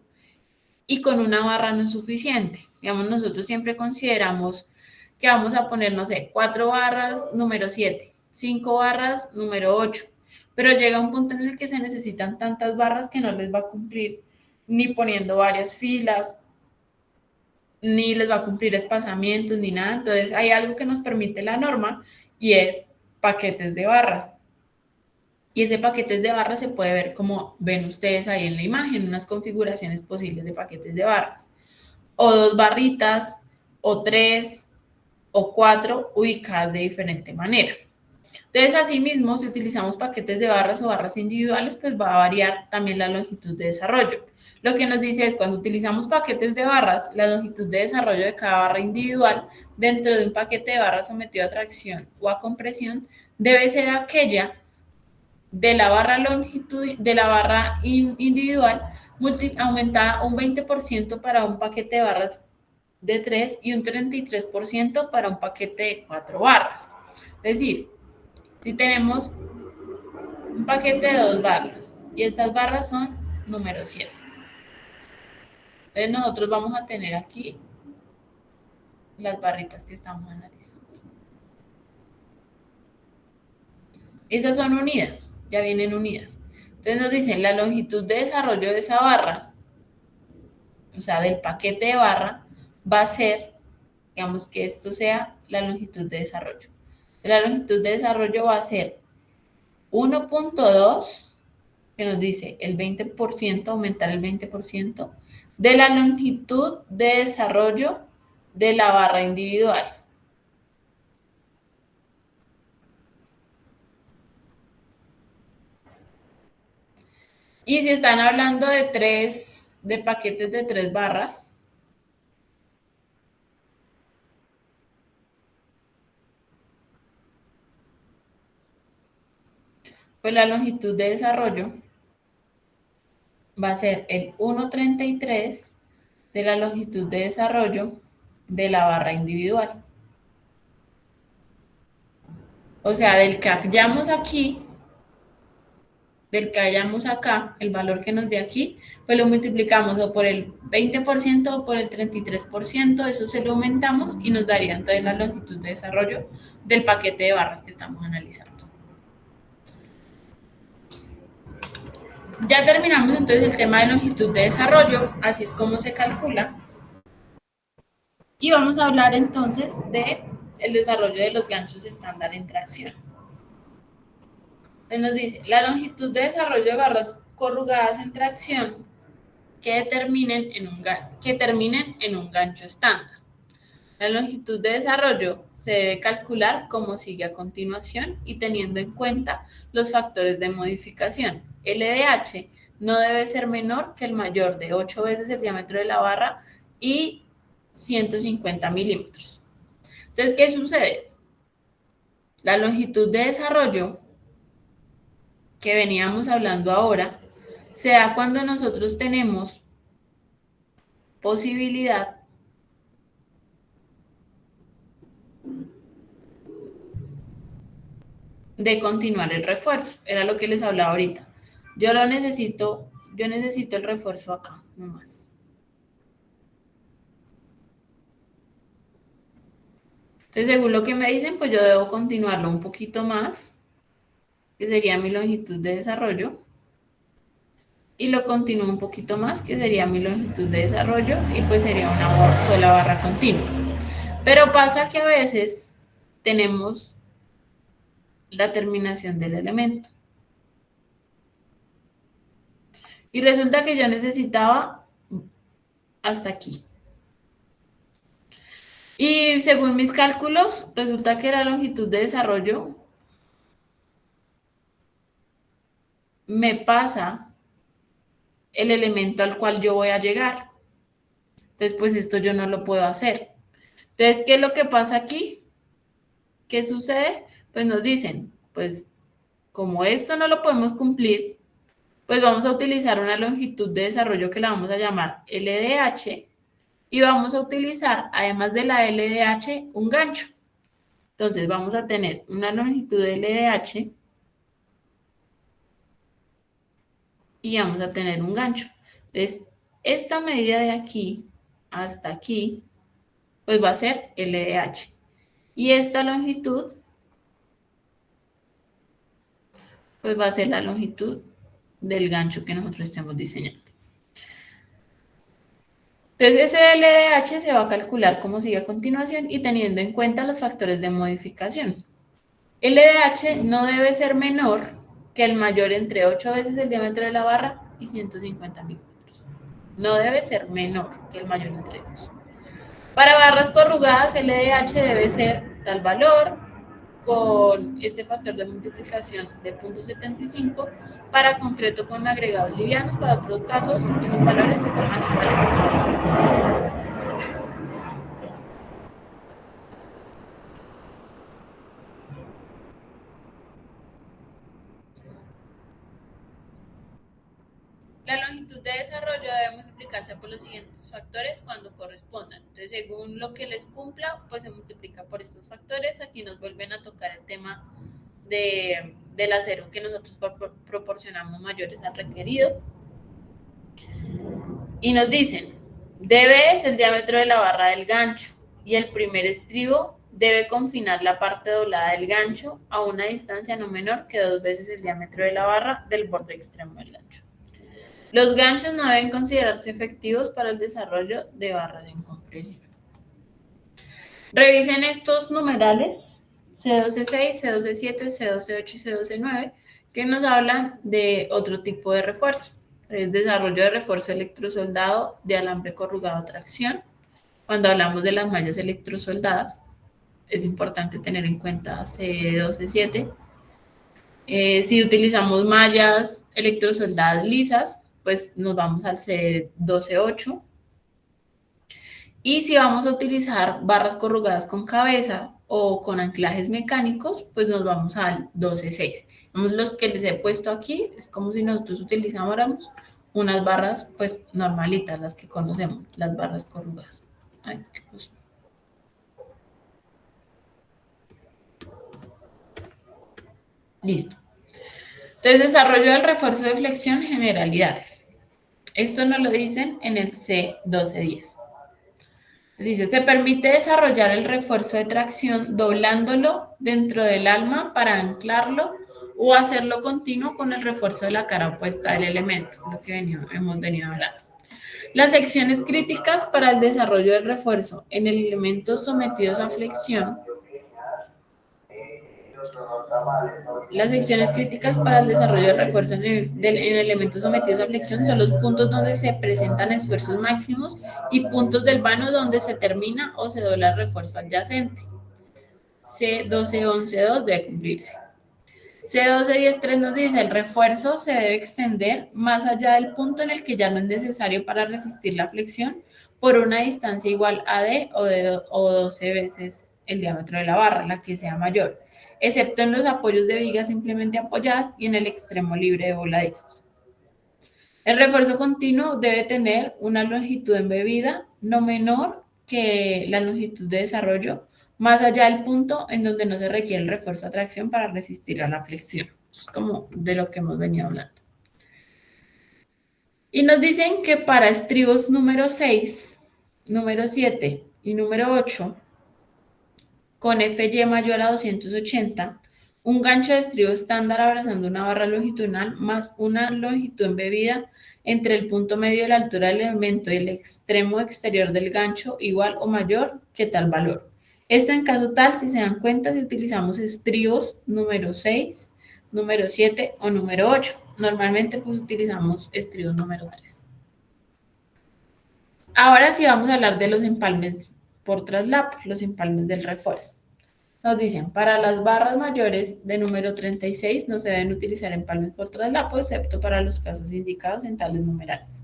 y con una barra no es suficiente. Digamos, nosotros siempre consideramos que vamos a poner, no sé, 4 barras número 7, 5 barras número 8, pero llega un punto en el que se necesitan tantas barras que no les va a cumplir ni poniendo varias filas, ni les va a cumplir espaciamientos, ni nada. Entonces hay algo que nos permite la norma y es paquetes de barras. Y ese paquetes de barras se puede ver como ven ustedes ahí en la imagen, unas configuraciones posibles de paquetes de barras. O 2 barritas, o 3, o 4 ubicadas de diferente manera. Entonces, asimismo, si utilizamos paquetes de barras o barras individuales, pues va a variar también la longitud de desarrollo. Lo que nos dice es cuando utilizamos paquetes de barras, la longitud de desarrollo de cada barra individual dentro de un paquete de barras sometido a tracción o a compresión debe ser aquella de la barra longitud de la barra individual aumentada un 20% para un paquete de barras de 3 y un 33% para un paquete de 4 barras. Es decir, si tenemos un paquete de 2 barras y estas barras son número 7. Entonces nosotros vamos a tener aquí las barritas que estamos analizando. Esas son unidas, ya vienen unidas. Entonces nos dicen la longitud de desarrollo de esa barra, o sea, del paquete de barra, va a ser, digamos que esto sea la longitud de desarrollo. La longitud de desarrollo va a ser 1.2, que nos dice el 20%, aumentar el 20% de la longitud de desarrollo de la barra individual. Y si están hablando de paquetes de 3 barras, pues la longitud de desarrollo va a ser el 1.33 de la longitud de desarrollo de la barra individual. O sea, del que hallamos aquí, del que hallamos acá, el valor que nos dé aquí, pues lo multiplicamos o por el 20% o por el 33%, eso se lo aumentamos y nos daría entonces la longitud de desarrollo del paquete de barras que estamos analizando. Ya terminamos entonces el tema de longitud de desarrollo, así es como se calcula. Y vamos a hablar entonces de el desarrollo de los ganchos estándar en tracción. Entonces nos dice, la longitud de desarrollo de barras corrugadas en tracción que terminen en un gancho estándar. La longitud de desarrollo se debe calcular como sigue a continuación y teniendo en cuenta los factores de modificación. LDH no debe ser menor que el mayor de 8 veces el diámetro de la barra y 150 milímetros. Entonces, ¿qué sucede? La longitud de desarrollo que veníamos hablando ahora se da cuando nosotros tenemos posibilidad de continuar el refuerzo. Era lo que les hablaba ahorita. Yo necesito el refuerzo acá, nomás. Entonces, según lo que me dicen, pues yo debo continuarlo un poquito más, que sería mi longitud de desarrollo. Y lo continúo un poquito más, que sería mi longitud de desarrollo, y pues sería una sola barra continua. Pero pasa que a veces tenemos la terminación del elemento. Y resulta que yo necesitaba hasta aquí. Y según mis cálculos, resulta que la longitud de desarrollo me pasa el elemento al cual yo voy a llegar. Entonces, pues esto yo no lo puedo hacer. Entonces, ¿qué es lo que pasa aquí? ¿Qué sucede? Pues nos dicen, pues como esto no lo podemos cumplir, pues vamos a utilizar una longitud de desarrollo que la vamos a llamar LDH y vamos a utilizar, además de la LDH, un gancho. Entonces vamos a tener una longitud de LDH y vamos a tener un gancho. Entonces, esta medida de aquí hasta aquí, pues va a ser LDH. Y esta longitud, pues va a ser la longitud del gancho que nosotros estemos diseñando. Entonces, ese LDH se va a calcular como sigue a continuación y teniendo en cuenta los factores de modificación. LDH no debe ser menor que el mayor entre 8 veces el diámetro de la barra y 150 milímetros. No debe ser menor que el mayor entre 2. Para barras corrugadas, el LDH debe ser tal valor con este factor de multiplicación de 0.75. Para concreto con agregados livianos, para otros casos, esos valores se toman iguales a 1. La longitud de desarrollo debe multiplicarse por los siguientes factores cuando correspondan. Entonces, según lo que les cumpla, pues se multiplica por estos factores. Aquí nos vuelven a tocar el tema del acero que nosotros proporcionamos mayores al requerido. Y nos dicen, dB es el diámetro de la barra del gancho y el primer estribo debe confinar la parte doblada del gancho a una distancia no menor que 2 veces el diámetro de la barra del borde extremo del gancho. Los ganchos no deben considerarse efectivos para el desarrollo de barras en compresión. Revisen estos numerales C12.6, C12.7, C12.8 y C12.9 que nos hablan de otro tipo de refuerzo. El desarrollo de refuerzo electrosoldado de alambre corrugado a tracción. Cuando hablamos de las mallas electrosoldadas, es importante tener en cuenta C12.7. Si utilizamos mallas electrosoldadas lisas, pues nos vamos al C12.8. Y si vamos a utilizar barras corrugadas con cabeza o con anclajes mecánicos, pues nos vamos al 12.6. Vamos, los que les he puesto aquí, es como si nosotros utilizáramos unas barras pues normalitas, las que conocemos, las barras corrugadas. Ay, qué cosa. Listo. Entonces, desarrollo del refuerzo de flexión, generalidades. Esto nos lo dicen en el C12.10. Dice, se permite desarrollar el refuerzo de tracción doblándolo dentro del alma para anclarlo o hacerlo continuo con el refuerzo de la cara opuesta del elemento, lo que hemos venido hablando. Las secciones críticas para el desarrollo del refuerzo en elementos sometidos a flexión. Las secciones críticas para el desarrollo del refuerzo en elementos sometidos a flexión son los puntos donde se presentan esfuerzos máximos y puntos del vano donde se termina o se dobla el refuerzo adyacente. C12.11.2 debe cumplirse. C12.10.3 nos dice, el refuerzo se debe extender más allá del punto en el que ya no es necesario para resistir la flexión por una distancia igual a D o 12 veces el diámetro de la barra, la que sea mayor, excepto en los apoyos de vigas simplemente apoyadas y en el extremo libre de voladizos. El refuerzo continuo debe tener una longitud embebida no menor que la longitud de desarrollo, más allá del punto en donde no se requiere el refuerzo de tracción para resistir a la flexión. Es como de lo que hemos venido hablando. Y nos dicen que para estribos número 6, número 7 y número 8, con FY mayor a 280, un gancho de estribo estándar abrazando una barra longitudinal más una longitud embebida entre el punto medio de la altura del elemento y el extremo exterior del gancho igual o mayor que tal valor. Esto en caso tal, si se dan cuenta, si utilizamos estribos número 6, número 7 o número 8. Normalmente pues utilizamos estribos número 3. Ahora sí vamos a hablar de los empalmes por traslapo, los empalmes del refuerzo. Nos dicen, para las barras mayores de número 36 no se deben utilizar empalmes por traslapo, excepto para los casos indicados en tales numerales.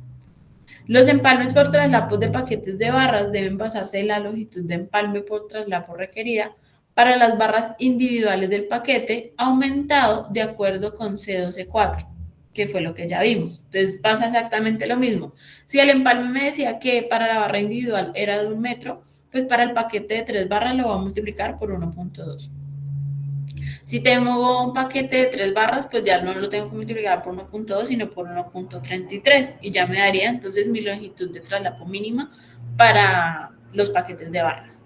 Los empalmes por traslapo de paquetes de barras deben basarse en la longitud de empalme por traslapo requerida para las barras individuales del paquete, aumentado de acuerdo con C12.4, que fue lo que ya vimos. Entonces pasa exactamente lo mismo. Si el empalme me decía que para la barra individual era de 1 metro, pues para el paquete de 3 barras lo voy a multiplicar por 1.2. Si tengo un paquete de 3 barras, pues ya no lo tengo que multiplicar por 1.2, sino por 1.33. Y ya me daría entonces mi longitud de traslapo mínima para los paquetes de barras.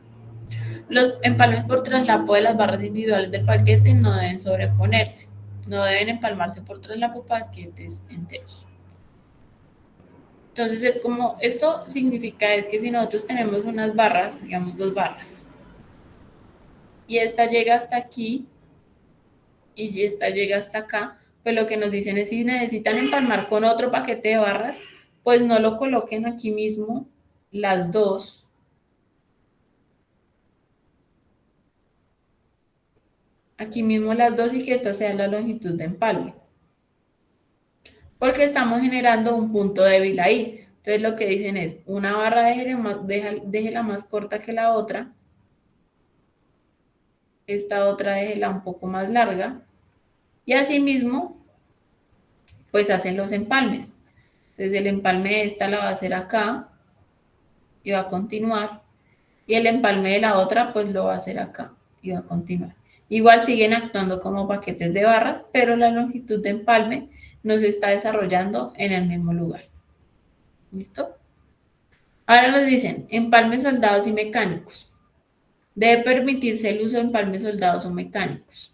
Los empalmes por traslapo de las barras individuales del paquete no deben sobreponerse. No deben empalmarse por traslapo paquetes enteros. Entonces es como, esto significa es que si nosotros tenemos unas barras, digamos 2 barras, y esta llega hasta aquí, y esta llega hasta acá, pues lo que nos dicen es si necesitan empalmar con otro paquete de barras, pues no lo coloquen aquí mismo las dos. Aquí mismo las dos y que esta sea la longitud de empalme. Porque estamos generando un punto débil ahí. Entonces lo que dicen es, una barra déjela más corta que la otra. Esta otra déjela un poco más larga. Y asimismo, pues hacen los empalmes. Entonces el empalme de esta la va a hacer acá y va a continuar. Y el empalme de la otra, pues lo va a hacer acá y va a continuar. Igual siguen actuando como paquetes de barras, pero la longitud de empalme no se está desarrollando en el mismo lugar. ¿Listo? Ahora nos dicen empalmes soldados y mecánicos. Debe permitirse el uso de empalmes soldados o mecánicos.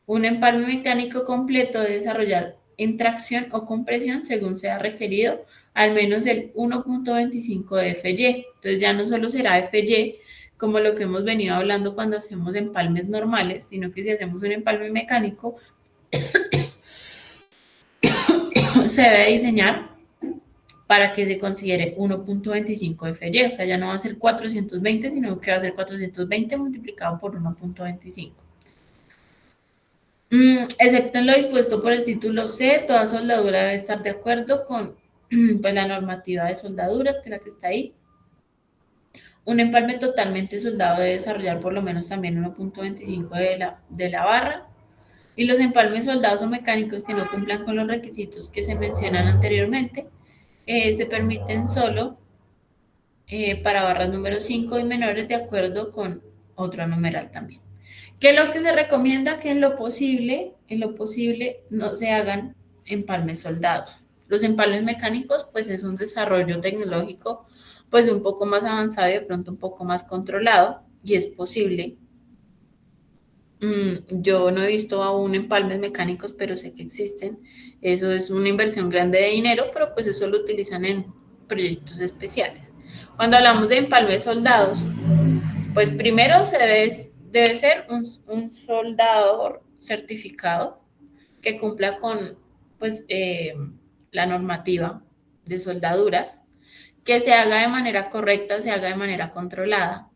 Un empalme mecánico completo debe desarrollar en tracción o compresión según sea requerido al menos el 1.25 de FY. Entonces ya no solo será FY como lo que hemos venido hablando cuando hacemos empalmes normales, sino que si hacemos un empalme mecánico se debe diseñar para que se considere 1.25 FY, o sea, ya no va a ser 420, sino que va a ser 420 multiplicado por 1.25. Excepto en lo dispuesto por el título C, toda soldadura debe estar de acuerdo con pues, la normativa de soldaduras, que es la que está ahí. Un empalme totalmente soldado debe desarrollar por lo menos también 1.25 de la barra. Y los empalmes soldados o mecánicos que no cumplan con los requisitos que se mencionan anteriormente se permiten solo para barras número 5 y menores de acuerdo con otro numeral también. ¿Qué es lo que se recomienda? Que en lo posible no se hagan empalmes soldados. Los empalmes mecánicos, pues es un desarrollo tecnológico, pues un poco más avanzado y de pronto un poco más controlado, y es posible. Yo no he visto aún empalmes mecánicos, pero sé que existen. Eso es una inversión grande de dinero, pero pues eso lo utilizan en proyectos especiales. Cuando hablamos de empalmes soldados, pues primero debe ser un soldador certificado que cumpla con pues, la normativa de soldaduras, que se haga de manera correcta, se haga de manera controlada.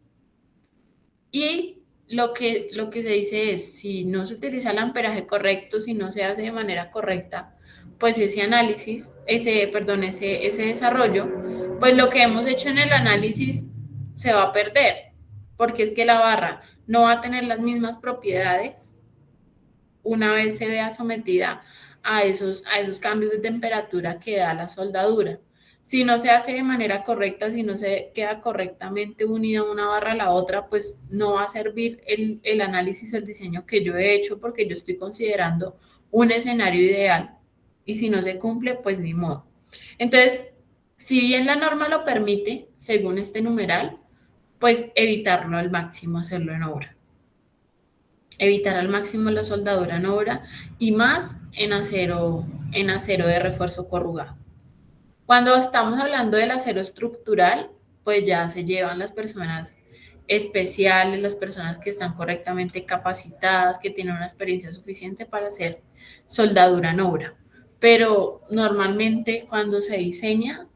Y lo que se dice es, si no se utiliza el amperaje correcto, si no se hace de manera correcta, pues ese análisis, ese desarrollo, pues lo que hemos hecho en el análisis se va a perder, porque es que la barra no va a tener las mismas propiedades una vez se vea sometida a esos cambios de temperatura que da la soldadura. Si no se hace de manera correcta, si no se queda correctamente unida una barra a la otra, pues no va a servir el análisis o el diseño que yo he hecho porque yo estoy considerando un escenario ideal. Y si no se cumple, pues ni modo. Entonces, si bien la norma lo permite, según este numeral, pues evitarlo al máximo, hacerlo en obra. Evitar al máximo la soldadura en obra y más en acero de refuerzo corrugado. Cuando estamos hablando del acero estructural, pues ya se llevan las personas especiales, las personas que están correctamente capacitadas, que tienen una experiencia suficiente para hacer soldadura en obra. Pero normalmente cuando se diseña,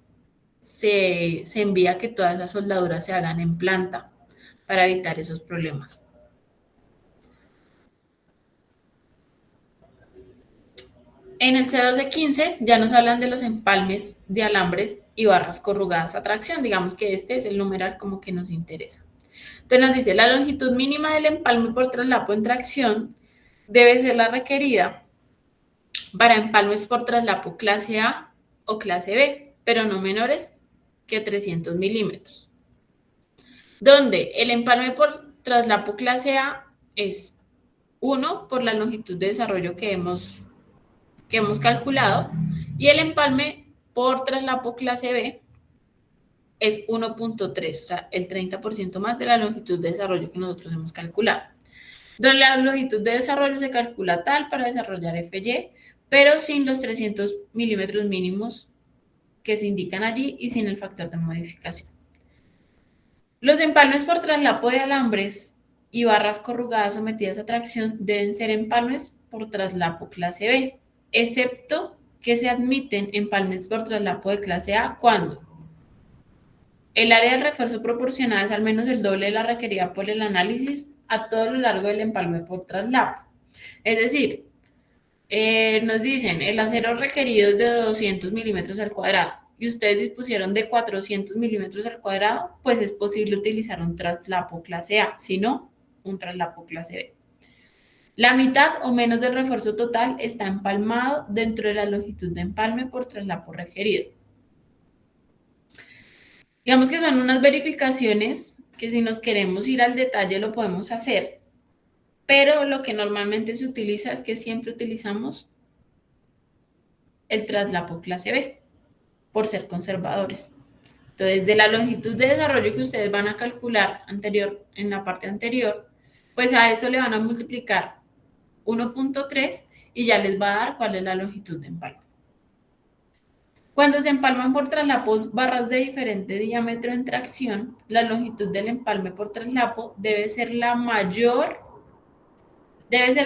se envía que todas esas soldaduras se hagan en planta para evitar esos problemas. En el C1215 ya nos hablan de los empalmes de alambres y barras corrugadas a tracción. Digamos que este es el numeral como que nos interesa. Entonces nos dice, la longitud mínima del empalme por traslapo en tracción debe ser la requerida para empalmes por traslapo clase A o clase B, pero no menores que 300 milímetros. Donde el empalme por traslapo clase A es 1 por la longitud de desarrollo que hemos calculado, y el empalme por traslapo clase B es 1.3, o sea, el 30% más de la longitud de desarrollo que nosotros hemos calculado. Donde la longitud de desarrollo se calcula tal para desarrollar FY, pero sin los 300 milímetros mínimos que se indican allí y sin el factor de modificación. Los empalmes por traslapo de alambres y barras corrugadas sometidas a tracción deben ser empalmes por traslapo clase B. excepto que se admiten empalmes por traslapo de clase A cuando el área del refuerzo proporcionada es al menos el doble de la requerida por el análisis a todo lo largo del empalme por traslapo. Es decir, nos dicen el acero requerido es de 200 milímetros al cuadrado y ustedes dispusieron de 400 milímetros al cuadrado, pues es posible utilizar un traslapo clase A, si no, un traslapo clase B. La mitad o menos del refuerzo total está empalmado dentro de la longitud de empalme por traslapo requerido. Digamos que son unas verificaciones que si nos queremos ir al detalle lo podemos hacer, pero lo que normalmente se utiliza es que siempre utilizamos el traslapo clase B por ser conservadores. Entonces, de la longitud de desarrollo que ustedes van a calcular en la parte anterior, pues a eso le van a multiplicar 1.3 y ya les va a dar cuál es la longitud de empalme. Cuando se empalman por traslapos barras de diferente diámetro en tracción, la longitud del empalme por traslapo debe ser el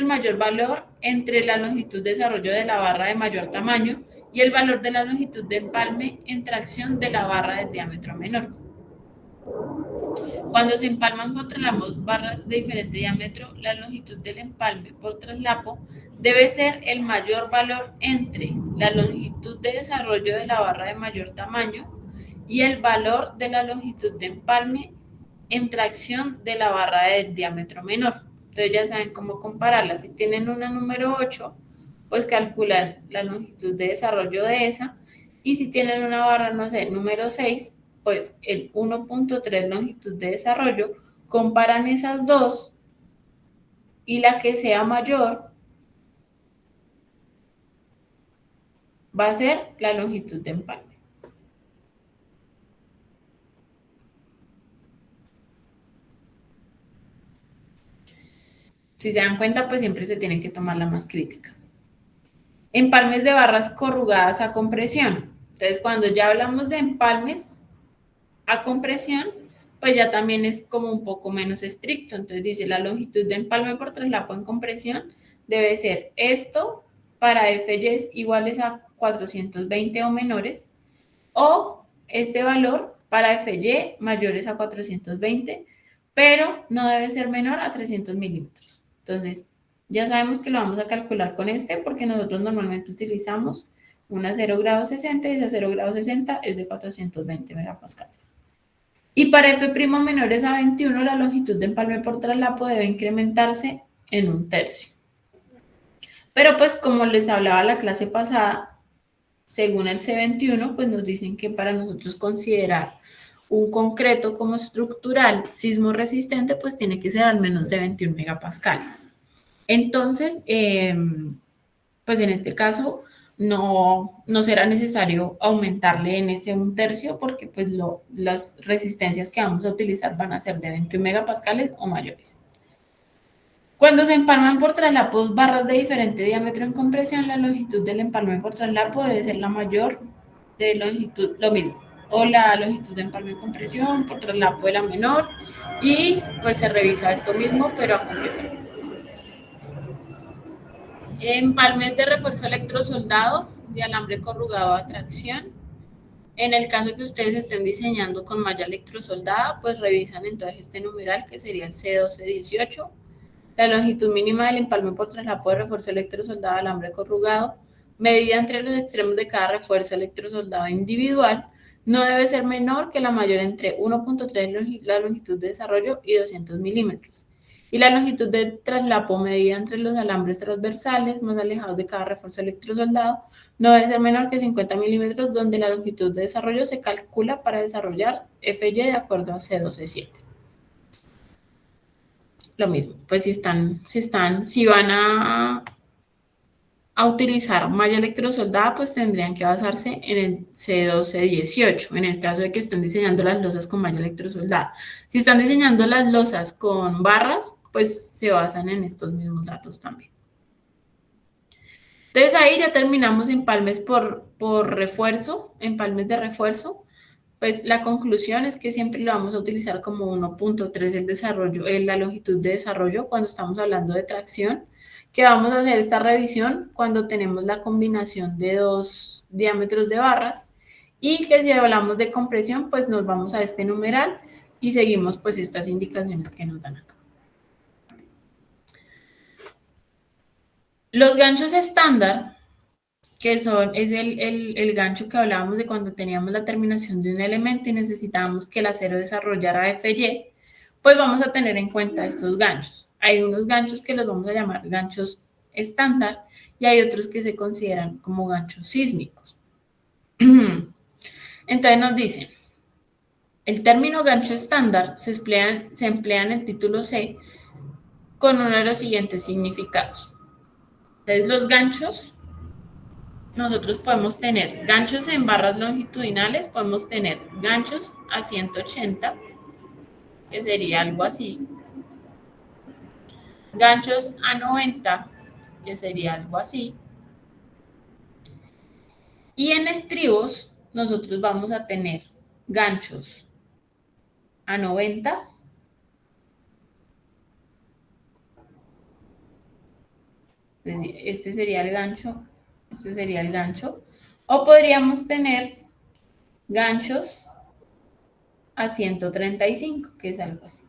mayor valor entre la longitud de desarrollo de la barra de mayor tamaño y el valor de la longitud de empalme en tracción de la barra de diámetro menor. Cuando se empalman por traslapos barras de diferente diámetro, la longitud del empalme por traslapo debe ser el mayor valor entre la longitud de desarrollo de la barra de mayor tamaño y el valor de la longitud de empalme en tracción de la barra de diámetro menor. Entonces ya saben cómo compararla. Si tienen una número 8, pues calculan la longitud de desarrollo de esa. Y si tienen una barra, no sé, número 6, pues el 1.3 longitud de desarrollo, comparan esas dos y la que sea mayor va a ser la longitud de empalme. Si se dan cuenta, pues siempre se tiene que tomar la más crítica. Empalmes de barras corrugadas a compresión. Entonces, cuando ya hablamos de empalmes a compresión, pues ya también es como un poco menos estricto. Entonces dice la longitud de empalme por traslapo en compresión debe ser esto para FYs iguales a 420 o menores, o este valor para FY mayores a 420, pero no debe ser menor a 300 milímetros. Entonces, ya sabemos que lo vamos a calcular con este porque nosotros normalmente utilizamos una 0 grado 60 y esa 0 grado 60 es de 420 megapascales. Y para F' menores a 21, la longitud de empalme por traslapo debe incrementarse en 1/3. Pero pues como les hablaba la clase pasada, según el C21, pues nos dicen que para nosotros considerar un concreto como estructural sismo resistente, pues tiene que ser al menos de 21 megapascales. Entonces, pues en este caso no será necesario aumentarle en ese 1/3 porque pues las resistencias que vamos a utilizar van a ser de 21 megapascales o mayores. Cuando se empalman por traslapos barras de diferente diámetro en compresión, la longitud del empalme por traslapo debe ser la mayor de longitud, lo mismo, o la longitud de empalme en compresión por traslapo de la menor, y pues se revisa esto mismo, pero a compresión. Empalmes de refuerzo electrosoldado de alambre corrugado a tracción. En el caso que ustedes estén diseñando con malla electrosoldada, pues revisan entonces este numeral que sería el C1218. La longitud mínima del empalme por traslapo de refuerzo electrosoldado de alambre corrugado, medida entre los extremos de cada refuerzo electrosoldado individual, no debe ser menor que la mayor entre 1.3 la longitud de desarrollo y 200 milímetros. Y la longitud de traslapo medida entre los alambres transversales más alejados de cada refuerzo electrosoldado no debe ser menor que 50 milímetros, donde la longitud de desarrollo se calcula para desarrollar FY de acuerdo a C12.7. Lo mismo, pues si van a utilizar malla electrosoldada, pues tendrían que basarse en el C1218, en el caso de que estén diseñando las losas con malla electrosoldada. Si están diseñando las losas con barras, pues se basan en estos mismos datos también. Entonces ahí ya terminamos empalmes por refuerzo, empalmes de refuerzo. Pues la conclusión es que siempre lo vamos a utilizar como 1.3 el desarrollo, la longitud de desarrollo cuando estamos hablando de tracción, que vamos a hacer esta revisión cuando tenemos la combinación de dos diámetros de barras y que si hablamos de compresión, pues nos vamos a este numeral y seguimos pues estas indicaciones que nos dan acá. Los ganchos estándar, que es el gancho que hablábamos de cuando teníamos la terminación de un elemento y necesitábamos que el acero desarrollara FY, pues vamos a tener en cuenta estos ganchos. Hay unos ganchos que los vamos a llamar ganchos estándar y hay otros que se consideran como ganchos sísmicos. Entonces nos dicen, el término gancho estándar se emplea en el título C con uno de los siguientes significados. Entonces los ganchos, nosotros podemos tener ganchos en barras longitudinales, podemos tener ganchos a 180, que sería algo así, ganchos a 90, que sería algo así, y en estribos nosotros vamos a tener ganchos a 90, este sería el gancho, este sería el gancho, o podríamos tener ganchos a 135, que es algo así.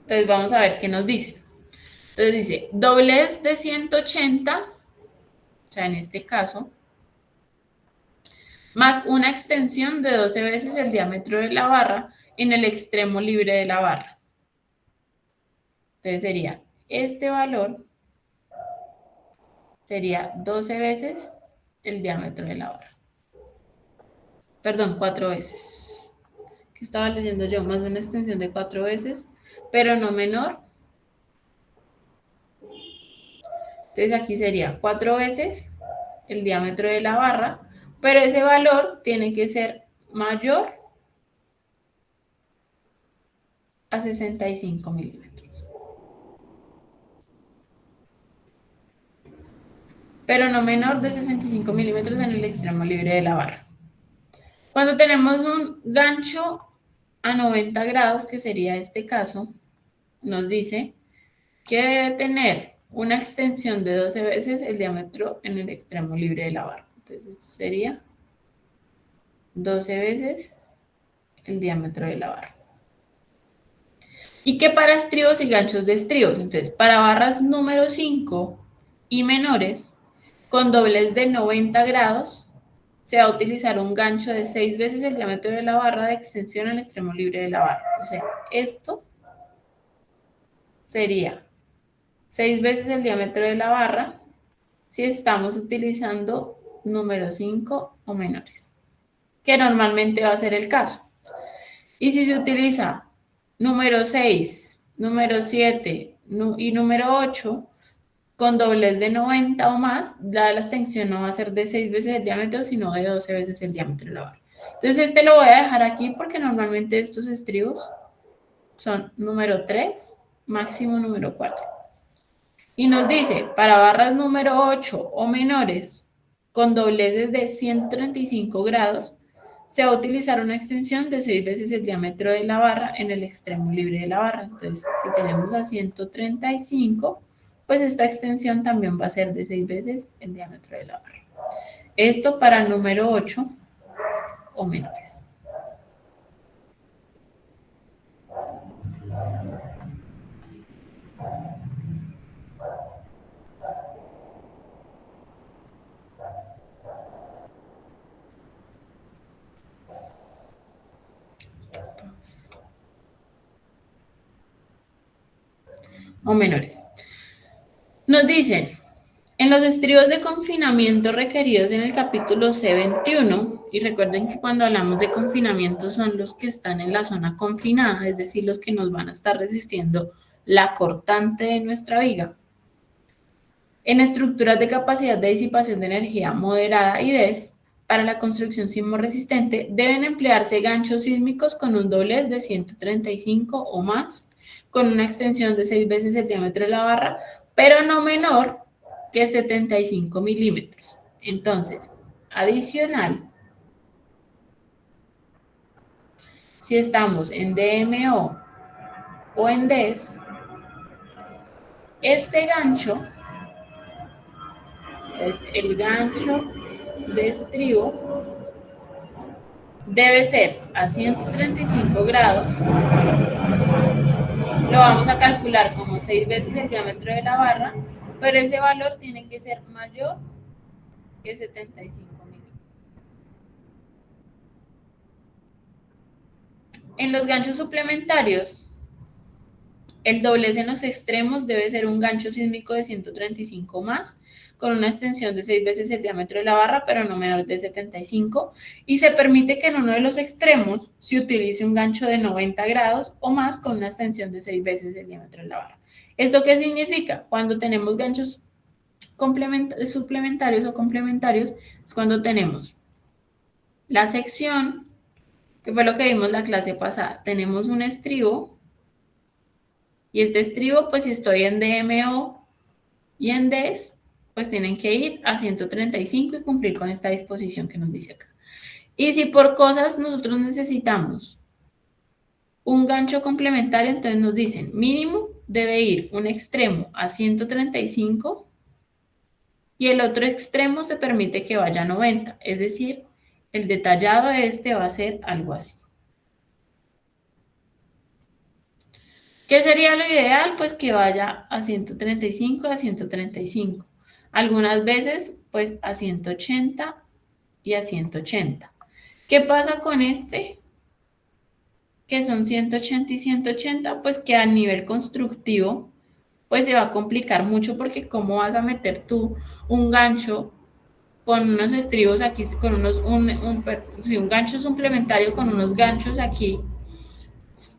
Entonces vamos a ver qué nos dice. Entonces dice, doblez de 180, o sea, en este caso, más una extensión de 12 veces el diámetro de la barra en el extremo libre de la barra. Entonces sería, este valor sería 12 veces el diámetro de la barra. Perdón, 4 veces. ¿Qué estaba leyendo yo? Más una extensión de 4 veces, pero no menor. Entonces aquí sería 4 veces el diámetro de la barra, pero ese valor tiene que ser mayor a 65 milímetros. Pero no menor de 65 milímetros en el extremo libre de la barra. Cuando tenemos un gancho a 90 grados, que sería este caso, nos dice que debe tener una extensión de 12 veces el diámetro en el extremo libre de la barra. Entonces esto sería 12 veces el diámetro de la barra. ¿Y qué para estribos y ganchos de estribos? Entonces, para barras número 5 y menores, con doblez de 90 grados, se va a utilizar un gancho de 6 veces el diámetro de la barra de extensión al extremo libre de la barra. O sea, esto sería 6 veces el diámetro de la barra si estamos utilizando número 5 o menores, que normalmente va a ser el caso. Y si se utiliza número 6, número 7 y número 8, con doblez de 90 o más, la extensión no va a ser de 6 veces el diámetro, sino de 12 veces el diámetro de la barra. Entonces este lo voy a dejar aquí porque normalmente estos estribos son número 3, máximo número 4. Y nos dice, para barras número 8 o menores, con dobleces de 135 grados, se va a utilizar una extensión de 6 veces el diámetro de la barra en el extremo libre de la barra. Entonces, si tenemos a 135, pues esta extensión también va a ser de 6 veces el diámetro de la barra. Esto para el número 8 o menores. O menores. Nos dicen, en los estribos de confinamiento requeridos en el capítulo C21, y recuerden que cuando hablamos de confinamiento son los que están en la zona confinada, es decir, los que nos van a estar resistiendo la cortante de nuestra viga. En estructuras de capacidad de disipación de energía moderada y DES, para la construcción sismorresistente, deben emplearse ganchos sísmicos con un doblez de 135 o más, con una extensión de 6 veces el diámetro de la barra, pero no menor que 75 milímetros. Entonces, adicional, si estamos en DMO o en DES, este gancho, es el gancho de estribo, debe ser a 135 grados. Lo vamos a calcular como 6 veces el diámetro de la barra, pero ese valor tiene que ser mayor que 75 milímetros. En los ganchos suplementarios, el doblez en los extremos debe ser un gancho sísmico de 135 más, con una extensión de 6 veces el diámetro de la barra, pero no menor de 75, y se permite que en uno de los extremos se utilice un gancho de 90 grados o más con una extensión de 6 veces el diámetro de la barra. ¿Esto qué significa? Cuando tenemos ganchos suplementarios o complementarios, es cuando tenemos la sección, que fue lo que vimos la clase pasada, tenemos un estribo, y este estribo, pues si estoy en DMO y en DES, pues tienen que ir a 135 y cumplir con esta disposición que nos dice acá. Y si por cosas nosotros necesitamos un gancho complementario, entonces nos dicen mínimo debe ir un extremo a 135 y el otro extremo se permite que vaya a 90, es decir, el detallado de este va a ser algo así. ¿Qué sería lo ideal? Pues que vaya a 135 a 135. Algunas veces, pues a 180 y a 180. ¿Qué pasa con este? Que son 180 y 180, pues que a nivel constructivo, pues se va a complicar mucho porque cómo vas a meter tú un gancho con unos estribos aquí, con un gancho suplementario con unos ganchos aquí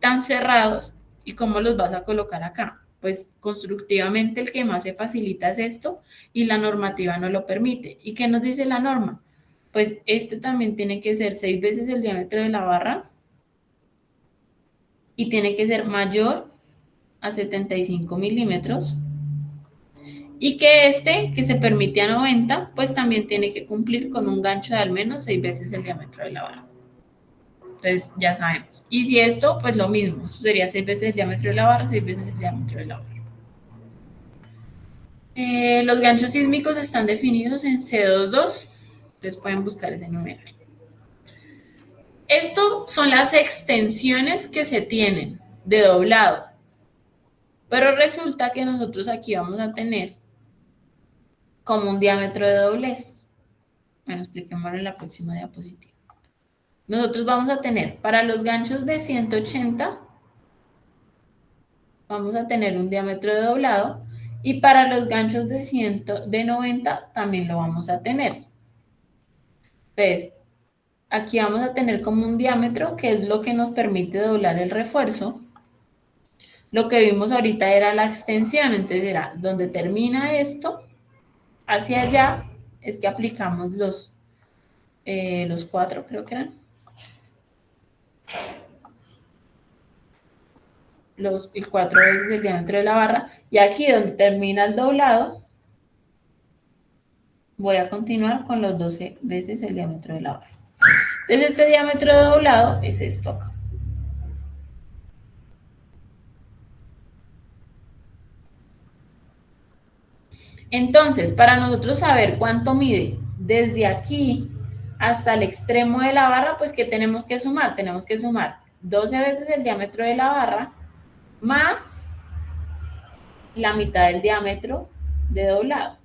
tan cerrados y cómo los vas a colocar acá. Pues constructivamente el que más se facilita es esto y la normativa no lo permite. ¿Y qué nos dice la norma? Pues este también tiene que ser 6 veces el diámetro de la barra y tiene que ser mayor a 75 milímetros y que este, que se permite a 90, pues también tiene que cumplir con un gancho de al menos 6 veces el diámetro de la barra. Entonces ya sabemos. Y si esto, pues lo mismo, eso sería 6 veces el diámetro de la barra, 6 veces el diámetro de la barra. Los ganchos sísmicos están definidos en C22, entonces pueden buscar ese numeral. Esto son las extensiones que se tienen de doblado, pero resulta que nosotros aquí vamos a tener como un diámetro de doblez. Bueno, expliquémoslo en la próxima diapositiva. Nosotros vamos a tener para los ganchos de 180, vamos a tener un diámetro de doblado y para los ganchos de 90 también lo vamos a tener. Entonces, aquí vamos a tener como un diámetro que es lo que nos permite doblar el refuerzo. Lo que vimos ahorita era la extensión, entonces era donde termina esto, hacia allá es que aplicamos los 4, creo que eran. El 4 veces el diámetro de la barra. Y aquí donde termina el doblado, voy a continuar con los 12 veces el diámetro de la barra. Entonces este diámetro de doblado es esto acá. Entonces, para nosotros saber cuánto mide desde aquí hasta el extremo de la barra, pues ¿qué tenemos que sumar? Tenemos que sumar 12 veces el diámetro de la barra más la mitad del diámetro de doblado.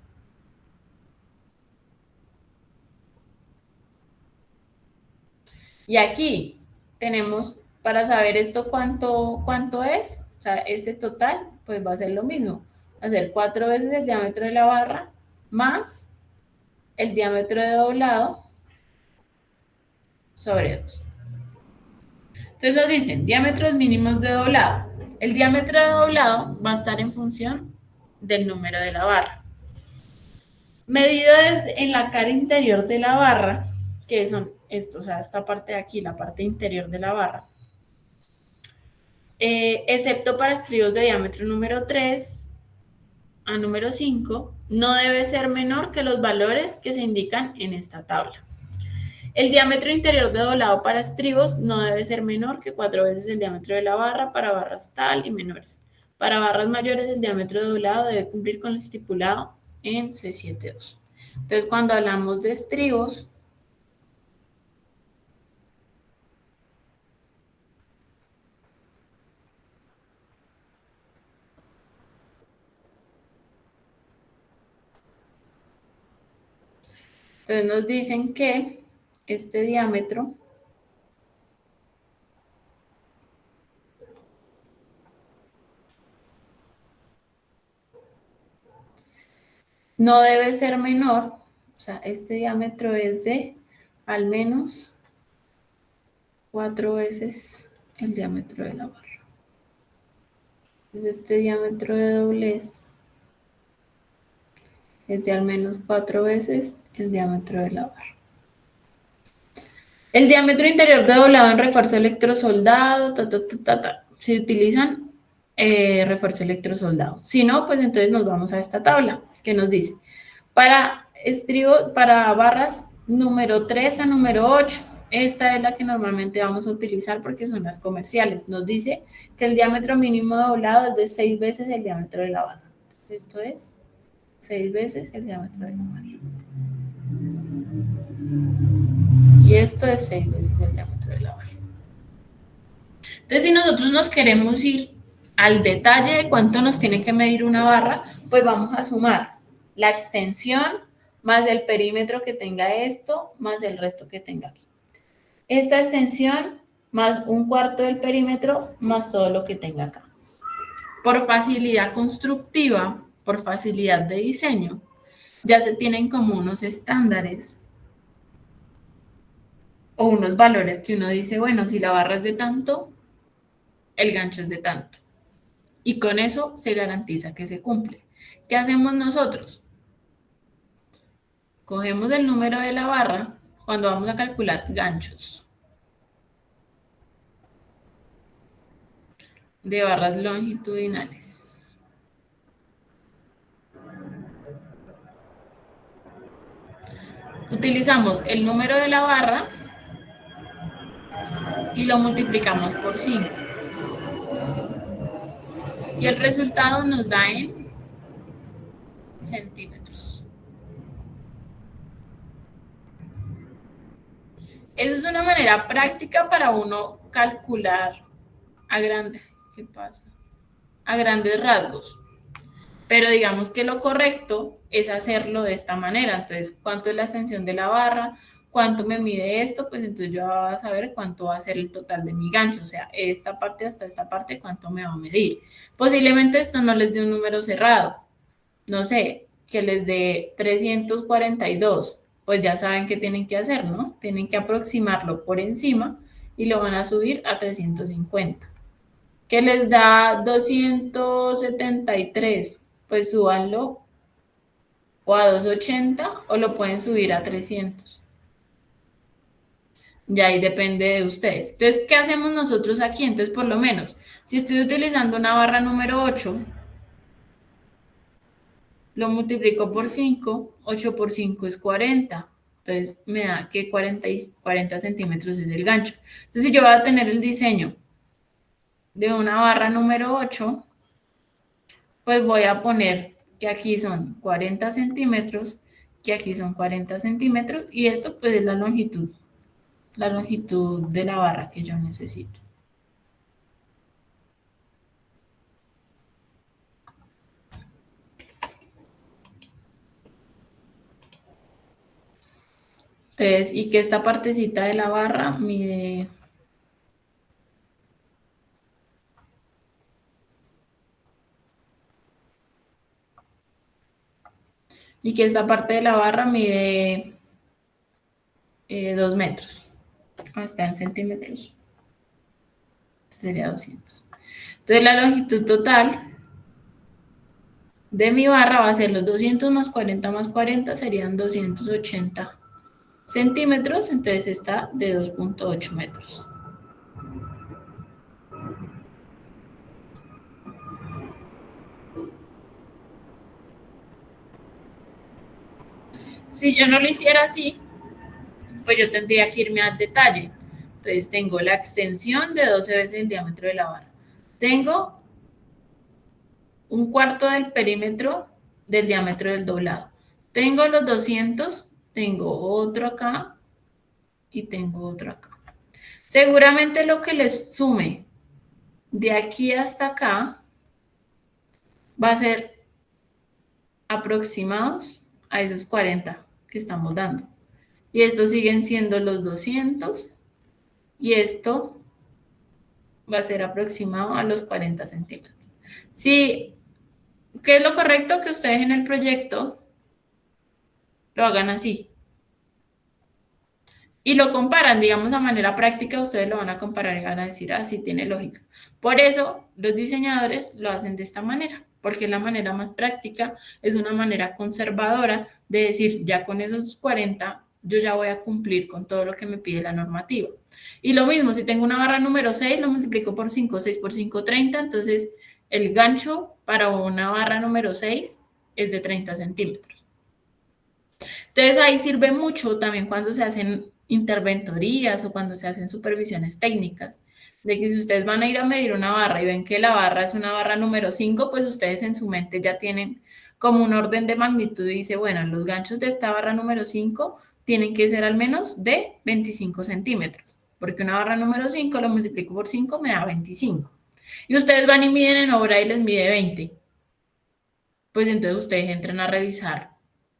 Y aquí tenemos, para saber esto cuánto es, o sea, este total, pues va a ser lo mismo. Va a ser 4 veces el diámetro de la barra más el diámetro de doblado sobre 2. Entonces nos dicen diámetros mínimos de doblado. El diámetro de doblado va a estar en función del número de la barra. Medido en la cara interior de la barra, que son estos, o sea, esta parte de aquí, la parte interior de la barra, excepto para estribos de diámetro número 3 a número 5, no debe ser menor que los valores que se indican en esta tabla. El diámetro interior de doblado para estribos no debe ser menor que 4 veces el diámetro de la barra para barras tal y menores. Para barras mayores, el diámetro de doblado debe cumplir con lo estipulado en C72. Entonces, cuando hablamos de estribos, entonces nos dicen que este diámetro no debe ser menor, o sea, este diámetro es de al menos 4 veces el diámetro de la barra. Entonces, este diámetro de doblez es de al menos 4 veces el diámetro de la barra. El diámetro interior de doblado en refuerzo electrosoldado, se utilizan refuerzo electrosoldado. Si no, pues entonces nos vamos a esta tabla que nos dice, para barras número 3 a número 8, esta es la que normalmente vamos a utilizar porque son las comerciales. Nos dice que el diámetro mínimo de doblado es de 6 veces el diámetro de la barra. Esto es 6 veces el diámetro de la barra. Y esto es 6 veces el diámetro de la barra. Entonces, si nosotros nos queremos ir al detalle de cuánto nos tiene que medir una barra, pues vamos a sumar la extensión más el perímetro que tenga esto, más el resto que tenga aquí. Esta extensión más un cuarto del perímetro, más todo lo que tenga acá. Por facilidad constructiva, por facilidad de diseño, ya se tienen como unos estándares o unos valores que uno dice, bueno, si la barra es de tanto, el gancho es de tanto. Y con eso se garantiza que se cumple. ¿Qué hacemos nosotros? Cogemos el número de la barra cuando vamos a calcular ganchos de barras longitudinales. Utilizamos el número de la barra y lo multiplicamos por 5. Y el resultado nos da en centímetros. Esa es una manera práctica para uno calcular ¿qué pasa? A grandes rasgos. Pero digamos que lo correcto es hacerlo de esta manera. Entonces, ¿cuánto es la extensión de la barra? ¿Cuánto me mide esto? Pues entonces yo voy a saber cuánto va a ser el total de mi gancho. O sea, esta parte hasta esta parte, ¿cuánto me va a medir? Posiblemente esto no les dé un número cerrado. No sé, que les dé 342. Pues ya saben qué tienen que hacer, ¿no? Tienen que aproximarlo por encima y lo van a subir a 350. Que les da 273, pues súbanlo o a 280 o lo pueden subir a 300. Ya ahí depende de ustedes. Entonces, ¿qué hacemos nosotros aquí? Entonces, por lo menos, si estoy utilizando una barra número 8, lo multiplico por 5, 8 por 5 es 40. Entonces, me da que 40 centímetros es el gancho. Entonces, si yo voy a tener el diseño de una barra número 8, pues voy a poner que aquí son 40 centímetros, que aquí son 40 centímetros, y esto pues es la longitud de la barra que yo necesito. Entonces, y que esta partecita de la barra mide y que esta parte de la barra mide 2 metros. Está en centímetros. Sería 200. Entonces, la longitud total de mi barra va a ser los 200 más 40 serían 280 centímetros, entonces está de 2.8 metros. Si yo no lo hiciera así, pues yo tendría que irme al detalle. Entonces tengo la extensión de 12 veces el diámetro de la barra. Tengo un cuarto del perímetro del diámetro del doblado. Tengo los 200, tengo otro acá y tengo otro acá. Seguramente lo que les sume de aquí hasta acá va a ser aproximados a esos 40 que estamos dando. Y estos siguen siendo los 200 y esto va a ser aproximado a los 40 centímetros. Sí, ¿qué es lo correcto? Que ustedes en el proyecto lo hagan así. Y lo comparan, digamos, a manera práctica, ustedes lo van a comparar y van a decir, ah, sí, tiene lógica. Por eso, los diseñadores lo hacen de esta manera, porque es la manera más práctica, es una manera conservadora de decir, ya con esos 40, yo ya voy a cumplir con todo lo que me pide la normativa. Y lo mismo, si tengo una barra número 6, lo multiplico por 5, 6 por 5, 30, entonces el gancho para una barra número 6 es de 30 centímetros. Entonces ahí sirve mucho también cuando se hacen interventorías o cuando se hacen supervisiones técnicas, de que si ustedes van a ir a medir una barra y ven que la barra es una barra número 5, pues ustedes en su mente ya tienen como un orden de magnitud y dice, bueno, los ganchos de esta barra número 5 tienen que ser al menos de 25 centímetros, porque una barra número 5 lo multiplico por 5 me da 25. Y ustedes van y miden en obra y les mide 20. Pues entonces ustedes entran a revisar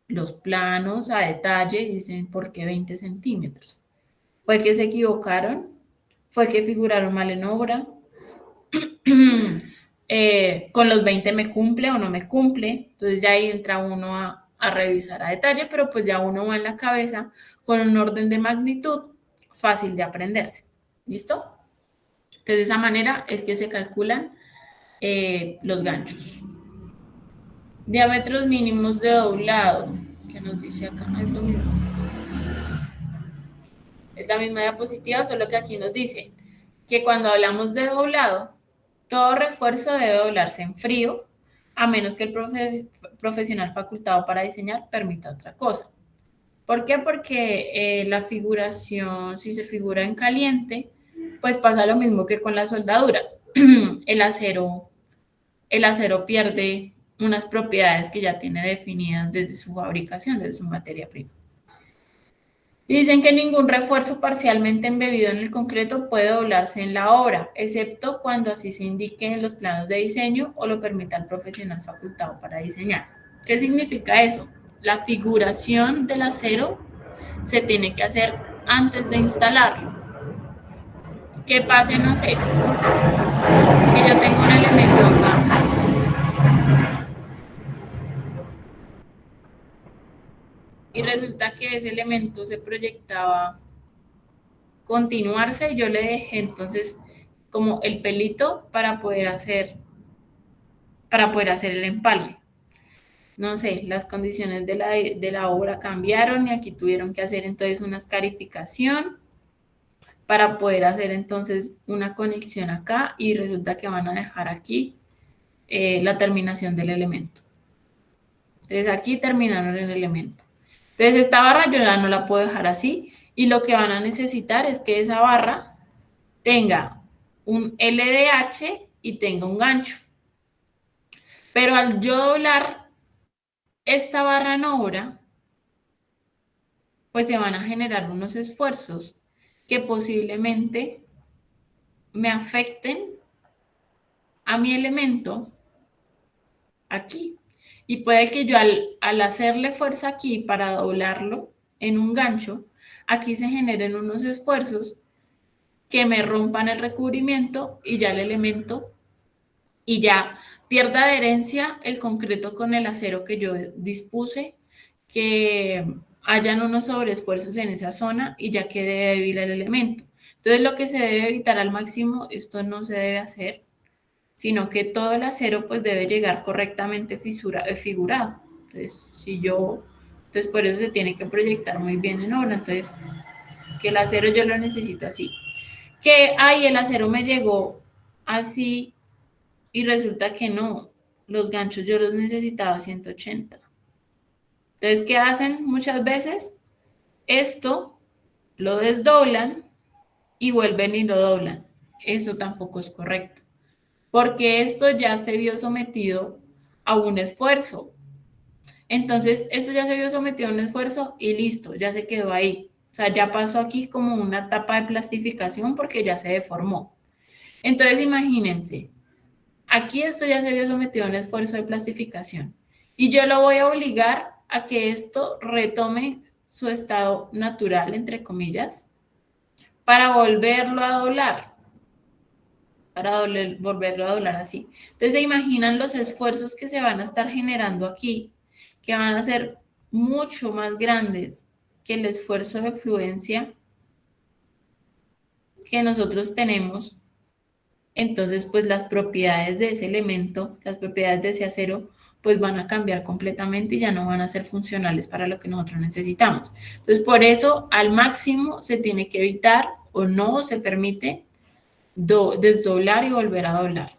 los planos a detalle y dicen, ¿por qué 20 centímetros? ¿Fue que se equivocaron? ¿Fue que figuraron mal en obra? ¿Con los 20 me cumple o no me cumple? Entonces ya ahí entra uno a revisar a detalle, pero pues ya uno va en la cabeza con un orden de magnitud fácil de aprenderse. ¿Listo? Entonces de esa manera es que se calculan los ganchos. Diámetros mínimos de doblado. ¿Qué nos dice acá? Es lo mismo. Es la misma diapositiva, solo que aquí nos dice que cuando hablamos de doblado, todo refuerzo debe doblarse en frío, a menos que el profesional facultado para diseñar permita otra cosa. ¿Por qué? Porque la figuración, si se figura en caliente, pues pasa lo mismo que con la soldadura. El acero pierde unas propiedades que ya tiene definidas desde su fabricación, desde su materia prima. Dicen que ningún refuerzo parcialmente embebido en el concreto puede doblarse en la obra, excepto cuando así se indique en los planos de diseño o lo permita el profesional facultado para diseñar. ¿Qué significa eso? La figuración del acero se tiene que hacer antes de instalarlo. ¿Qué pase? No sé, que yo tengo un elemento acá y resulta que ese elemento se proyectaba continuarse y yo le dejé entonces como el pelito para poder hacer el empalme. No sé, las condiciones de la obra cambiaron y aquí tuvieron que hacer entonces una escarificación para poder hacer entonces una conexión acá y resulta que van a dejar aquí la terminación del elemento. Entonces aquí terminaron el elemento. Entonces esta barra yo ya no la puedo dejar así y lo que van a necesitar es que esa barra tenga un LDH y tenga un gancho. Pero al yo doblar esta barra en obra, pues se van a generar unos esfuerzos que posiblemente me afecten a mi elemento aquí. Y puede que yo al hacerle fuerza aquí para doblarlo en un gancho, aquí se generen unos esfuerzos que me rompan el recubrimiento y ya el elemento y ya pierda adherencia el concreto con el acero que yo dispuse, que hayan unos sobreesfuerzos en esa zona y ya quede débil el elemento. Entonces lo que se debe evitar al máximo, esto no se debe hacer, sino que todo el acero pues debe llegar correctamente figurado. Entonces por eso se tiene que proyectar muy bien en obra, entonces que el acero yo lo necesito así. Que, ay, el acero me llegó así y resulta que no, los ganchos yo los necesitaba a 180. Entonces, ¿qué hacen muchas veces? Esto lo desdoblan y vuelven y lo doblan. Eso tampoco es correcto, porque esto ya se vio sometido a un esfuerzo. Entonces, esto ya se vio sometido a un esfuerzo y listo, ya se quedó ahí. O sea, ya pasó aquí como una etapa de plastificación porque ya se deformó. Entonces, imagínense, aquí esto ya se vio sometido a un esfuerzo de plastificación y yo lo voy a obligar a que esto retome su estado natural, entre comillas, para volverlo a doblar, volverlo a doblar así. Entonces, se imaginan los esfuerzos que se van a estar generando aquí, que van a ser mucho más grandes que el esfuerzo de fluencia que nosotros tenemos. Entonces, pues las propiedades de ese elemento, las propiedades de ese acero, pues van a cambiar completamente y ya no van a ser funcionales para lo que nosotros necesitamos. Entonces, por eso al máximo se tiene que evitar o no se permite desdoblar y volver a doblar.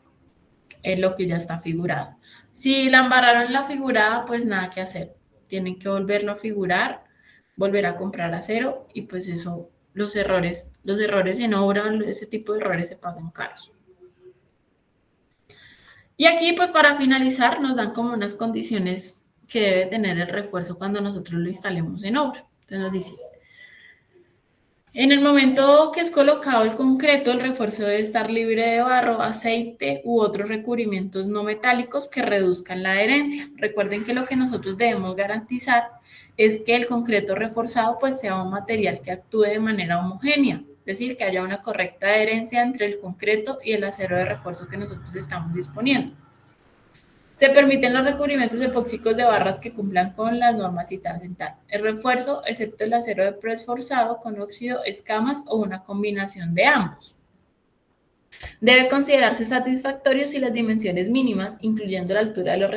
Es lo que ya está figurado. Si la embarraron la figurada, pues nada que hacer. Tienen que volverlo a figurar, volver a comprar acero y pues eso, los errores en obra, ese tipo de errores se pagan caros. Y aquí, pues para finalizar, nos dan como unas condiciones que debe tener el refuerzo cuando nosotros lo instalemos en obra. Entonces nos dice, en el momento que es colocado el concreto, el refuerzo debe estar libre de barro, aceite u otros recubrimientos no metálicos que reduzcan la adherencia. Recuerden que lo que nosotros debemos garantizar es que el concreto reforzado pues sea un material que actúe de manera homogénea, es decir, que haya una correcta adherencia entre el concreto y el acero de refuerzo que nosotros estamos disponiendo. Se permiten los recubrimientos epóxicos de barras que cumplan con las normas citadas en tal. El refuerzo, excepto el acero de press forzado con óxido, escamas o una combinación de ambos. Debe considerarse satisfactorio si las dimensiones mínimas, incluyendo la altura de los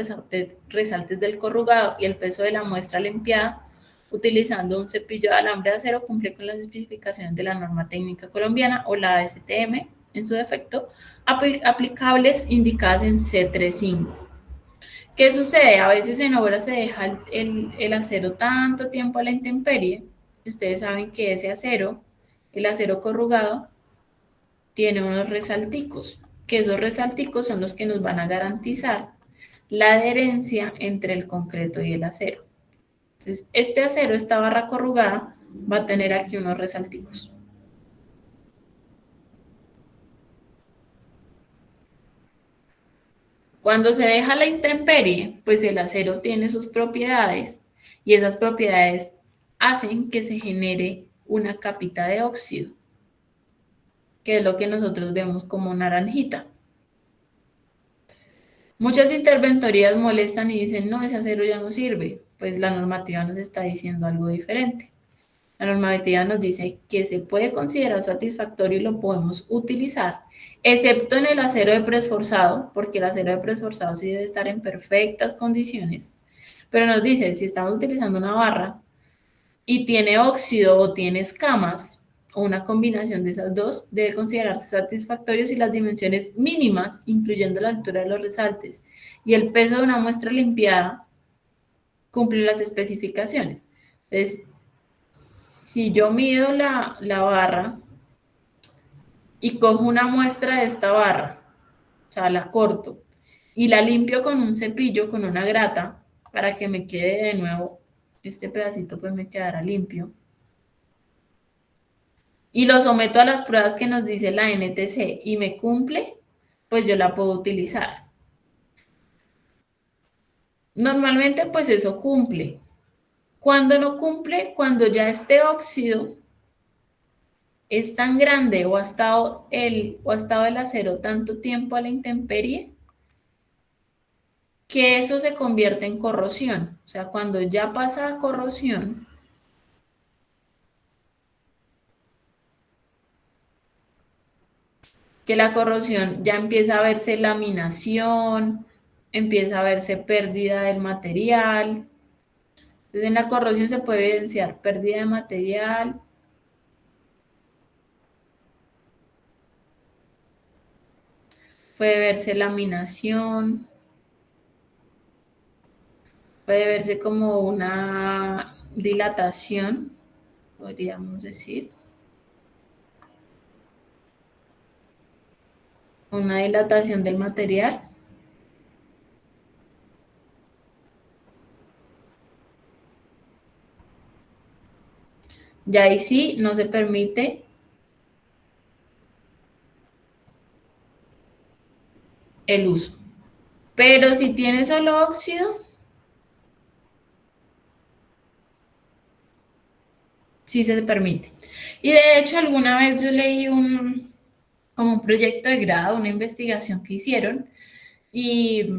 resaltes del corrugado y el peso de la muestra limpiada, utilizando un cepillo de alambre de acero, cumple con las especificaciones de la norma técnica colombiana o la ASTM, en su defecto, aplicables indicadas en C35. ¿Qué sucede? A veces en obra se deja el acero tanto tiempo a la intemperie. Ustedes saben que ese acero, el acero corrugado, tiene unos resalticos, que esos resalticos son los que nos van a garantizar la adherencia entre el concreto y el acero. Entonces, este acero, esta barra corrugada, va a tener aquí unos resalticos. Cuando se deja la intemperie, pues el acero tiene sus propiedades y esas propiedades hacen que se genere una capita de óxido, que es lo que nosotros vemos como naranjita. Muchas interventorías molestan y dicen, no, ese acero ya no sirve. Pues la normativa nos está diciendo algo diferente. La normativa nos dice que se puede considerar satisfactorio y lo podemos utilizar, excepto en el acero de presforzado, porque el acero de presforzado sí debe estar en perfectas condiciones. Pero nos dice, si estamos utilizando una barra y tiene óxido o tiene escamas, o una combinación de esas dos, debe considerarse satisfactorio si las dimensiones mínimas, incluyendo la altura de los resaltes y el peso de una muestra limpiada, cumplen las especificaciones. Entonces, si yo mido la barra y cojo una muestra de esta barra, o sea, la corto y la limpio con un cepillo, con una grata, para que me quede de nuevo, este pedacito pues me quedará limpio. Y lo someto a las pruebas que nos dice la NTC y me cumple, pues yo la puedo utilizar. Normalmente pues eso cumple. Cuando no cumple, cuando ya este óxido es tan grande o ha estado el acero tanto tiempo a la intemperie que eso se convierte en corrosión. O sea, cuando ya pasa a corrosión, que la corrosión ya empieza a verse laminación, empieza a verse pérdida del material. Entonces, en la corrosión se puede evidenciar pérdida de material, puede verse laminación, puede verse como una dilatación, podríamos decir. Una dilatación del material. Ya ahí sí no se permite el uso. Pero si tiene solo óxido, sí se permite. Y de hecho, alguna vez yo leí como un proyecto de grado, una investigación que hicieron y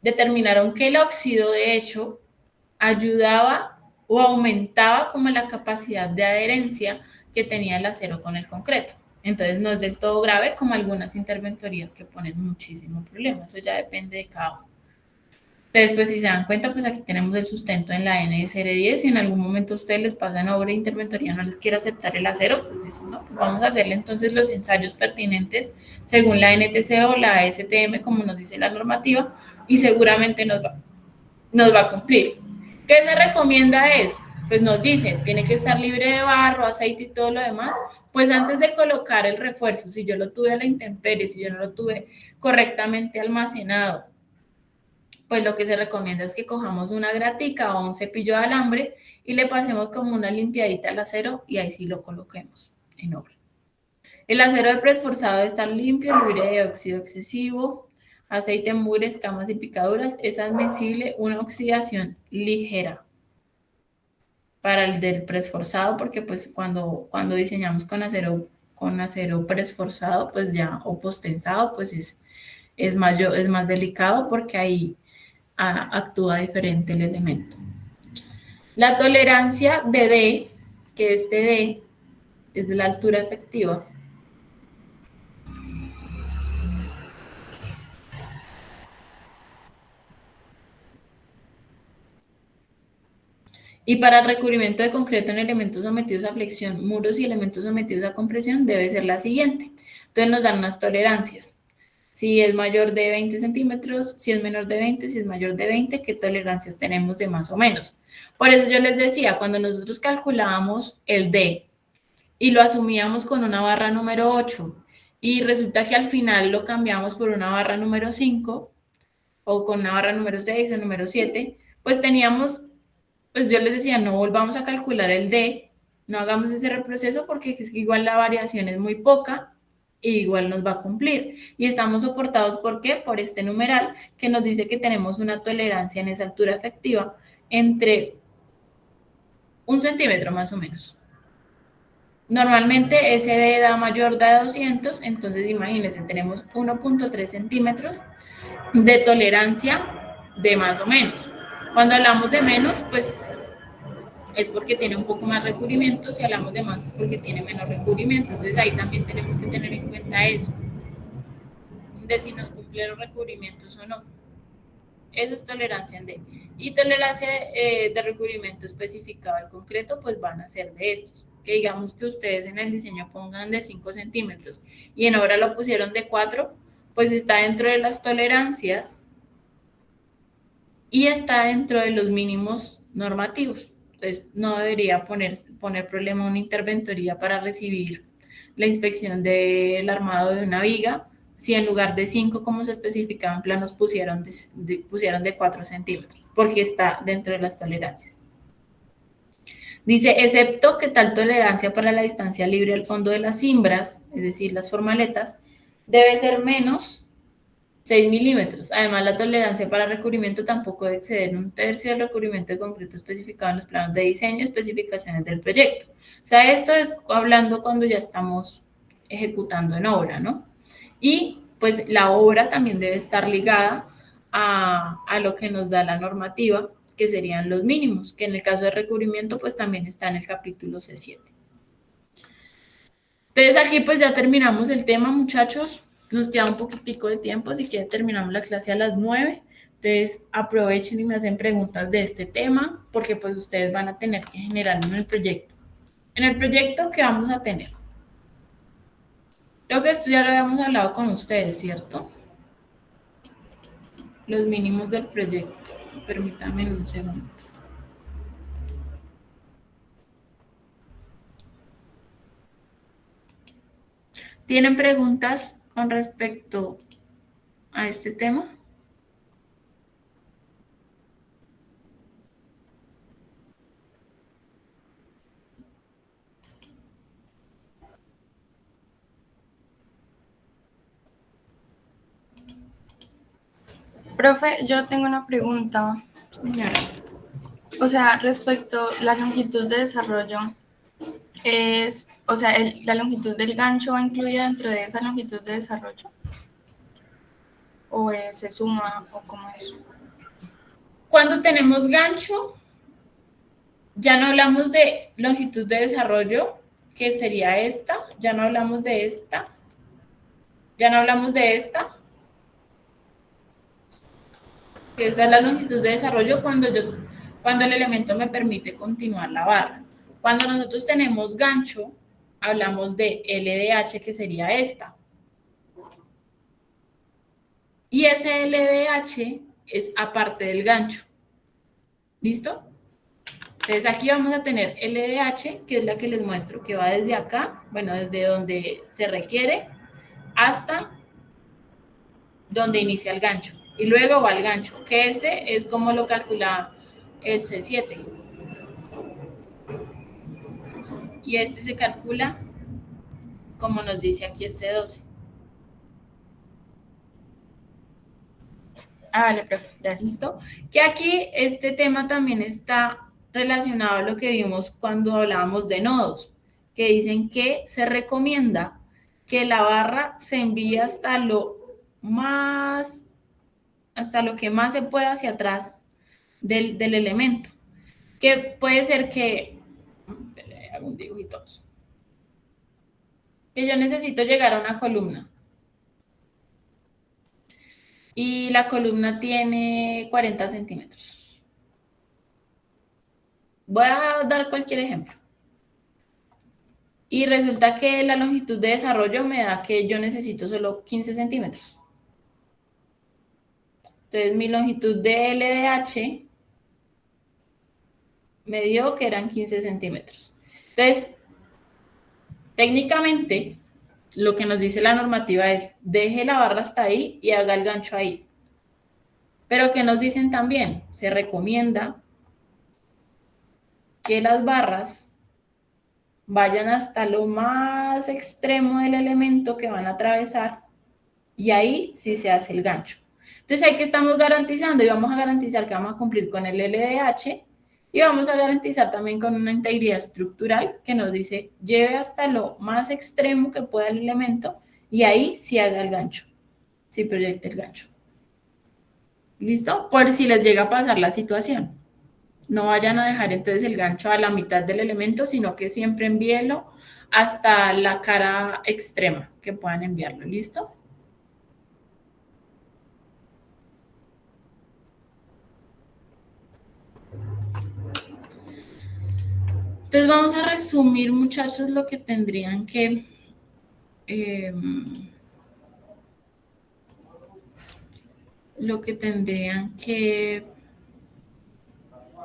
determinaron que el óxido, de hecho, ayudaba o aumentaba como la capacidad de adherencia que tenía el acero con el concreto. Entonces no es del todo grave como algunas interventorías que ponen muchísimo problema. Eso ya depende de cada uno. Entonces, pues si se dan cuenta, pues aquí tenemos el sustento en la NSR10. Si en algún momento a ustedes les pasan obra de interventoría, no les quiere aceptar el acero, pues dicen, no, pues vamos a hacerle entonces los ensayos pertinentes según la NTC o la STM, como nos dice la normativa, y seguramente nos va a cumplir. ¿Qué se recomienda eso? Pues nos dicen, tiene que estar libre de barro, aceite y todo lo demás. Pues antes de colocar el refuerzo, si yo lo tuve a la intemperie, si yo no lo tuve correctamente almacenado, pues lo que se recomienda es que cojamos una gratica o un cepillo de alambre y le pasemos como una limpiadita al acero y ahí sí lo coloquemos en obra. El acero de preesforzado debe estar limpio, libre de óxido excesivo, aceite, mugre, escamas y picaduras. Es admisible una oxidación ligera para el del preesforzado, porque pues cuando diseñamos con acero preesforzado, pues ya, o postensado, pues es más delicado porque ahí actúa diferente el elemento. La tolerancia de D, que este D es de la altura efectiva, y para el recubrimiento de concreto en elementos sometidos a flexión, muros y elementos sometidos a compresión debe ser la siguiente. Entonces nos dan unas tolerancias. Si es mayor de 20 centímetros, si es menor de 20, si es mayor de 20, ¿qué tolerancias tenemos de más o menos? Por eso yo les decía, cuando nosotros calculábamos el D y lo asumíamos con una barra número 8 y resulta que al final lo cambiamos por una barra número 5 o con una barra número 6 o número 7, pues teníamos, pues yo les decía, no volvamos a calcular el D, no hagamos ese reproceso porque es que igual la variación es muy poca y igual nos va a cumplir. Y estamos soportados, ¿por qué? Por este numeral que nos dice que tenemos una tolerancia en esa altura efectiva entre 1 centímetro más o menos. Normalmente ese D da mayor de 200, entonces imagínense, tenemos 1.3 centímetros de tolerancia de más o menos. Cuando hablamos de menos, pues es porque tiene un poco más recubrimiento, si hablamos de más es porque tiene menos recubrimiento, entonces ahí también tenemos que tener en cuenta eso, de si nos cumplen los recubrimientos o no. Eso es tolerancia en D. Y tolerancia de recubrimiento especificado al concreto, pues van a ser de estos. Que digamos que ustedes en el diseño pongan de 5 centímetros y en obra lo pusieron de 4, pues está dentro de las tolerancias y está dentro de los mínimos normativos. Entonces, no debería poner problema una interventoría para recibir la inspección del armado de una viga si en lugar de 5, como se especificaba en planos, pusieron de 4 centímetros, porque está dentro de las tolerancias. Dice, excepto que tal tolerancia para la distancia libre al fondo de las cimbras, es decir, las formaletas, debe ser menos 6 milímetros. Además, la tolerancia para recubrimiento tampoco debe exceder 1/3 del recubrimiento de concreto especificado en los planos de diseño y especificaciones del proyecto. O sea, esto es hablando cuando ya estamos ejecutando en obra, ¿no? Y pues la obra también debe estar ligada a lo que nos da la normativa, que serían los mínimos, que en el caso de recubrimiento pues también está en el capítulo C7. Entonces aquí pues ya terminamos el tema, muchachos. Nos queda un poquitico de tiempo, así que terminamos la clase a las 9. Entonces aprovechen y me hacen preguntas de este tema, porque pues ustedes van a tener que generarlo en el proyecto. En el proyecto, ¿qué vamos a tener? Creo que esto ya lo habíamos hablado con ustedes, ¿cierto? Los mínimos del proyecto. Permítanme un segundo. ¿Tienen preguntas con respecto a este tema? Profe, yo tengo una pregunta. Señora. O sea, respecto a la longitud de desarrollo, o sea, la longitud del gancho va incluida dentro de esa longitud de desarrollo. ¿O se suma o cómo es? Cuando tenemos gancho, ya no hablamos de longitud de desarrollo, que sería esta, ya no hablamos de esta, ya no hablamos de esta. Esta es la longitud de desarrollo cuando el elemento me permite continuar la barra. Cuando nosotros tenemos gancho, hablamos de LDH, que sería esta. Y ese LDH es aparte del gancho. ¿Listo? Entonces aquí vamos a tener LDH, que es la que les muestro, que va desde acá, bueno, desde donde se requiere hasta donde inicia el gancho. Y luego va el gancho, que este es como lo calcula el C7. Y este se calcula como nos dice aquí el C12. Vale, profe, gracias. ¿Listo? Que aquí este tema también está relacionado a lo que vimos cuando hablábamos de nodos, que dicen que se recomienda que la barra se envíe hasta lo que más se pueda hacia atrás del elemento. Que puede ser que, hago un dibujito, que yo necesito llegar a una columna. Y la columna tiene 40 centímetros. Voy a dar cualquier ejemplo. Y resulta que la longitud de desarrollo me da que yo necesito solo 15 centímetros. Entonces mi longitud de LDH me dio que eran 15 centímetros. Entonces, técnicamente, lo que nos dice la normativa es, deje la barra hasta ahí y haga el gancho ahí. Pero ¿qué nos dicen también? Se recomienda que las barras vayan hasta lo más extremo del elemento que van a atravesar y ahí sí se hace el gancho. Entonces, ahí que estamos garantizando y vamos a garantizar que vamos a cumplir con el LDH y vamos a garantizar también con una integridad estructural que nos dice lleve hasta lo más extremo que pueda el elemento y ahí sí haga el gancho, sí proyecte el gancho. ¿Listo? Por si les llega a pasar la situación. No vayan a dejar entonces el gancho a la mitad del elemento, sino que siempre envíenlo hasta la cara extrema que puedan enviarlo. ¿Listo? Entonces vamos a resumir, muchachos, lo que tendrían que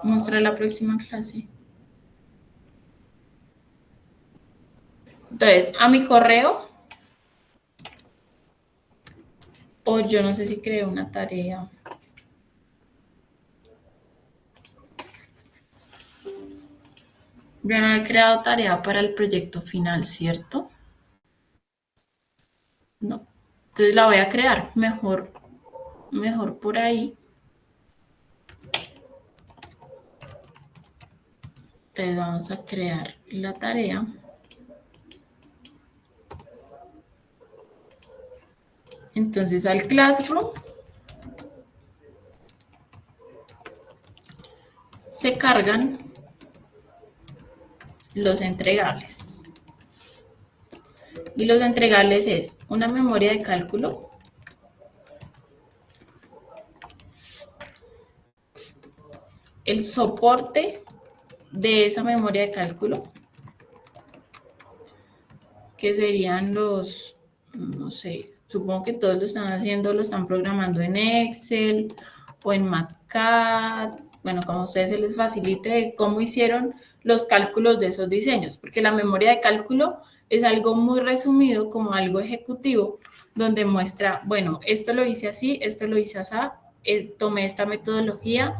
mostrar la próxima clase. Entonces, a mi correo, o yo no sé si creé una tarea. Yo no he creado tarea para el proyecto final, ¿cierto? No. Entonces la voy a crear, mejor por ahí. Entonces vamos a crear la tarea. Entonces al Classroom se cargan los entregables. Y los entregables es una memoria de cálculo, el soporte de esa memoria de cálculo, que serían los, no sé, supongo que todos lo están haciendo, lo están programando en Excel o en MatCat, bueno, como a ustedes se les facilite, de cómo hicieron los cálculos de esos diseños, porque la memoria de cálculo es algo muy resumido, como algo ejecutivo, donde muestra, bueno, esto lo hice así, esto lo hice así, tomé esta metodología,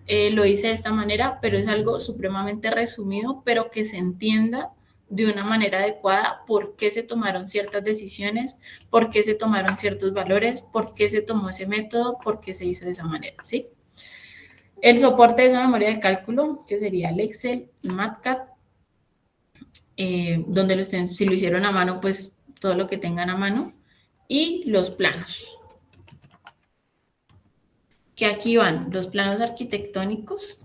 lo hice de esta manera, pero es algo supremamente resumido, pero que se entienda de una manera adecuada por qué se tomaron ciertas decisiones, por qué se tomaron ciertos valores, por qué se tomó ese método, por qué se hizo de esa manera, ¿sí? El soporte de esa memoria de cálculo, que sería el Excel, el MatCat, donde si lo hicieron a mano, pues todo lo que tengan a mano, y los planos. Que aquí van los planos arquitectónicos,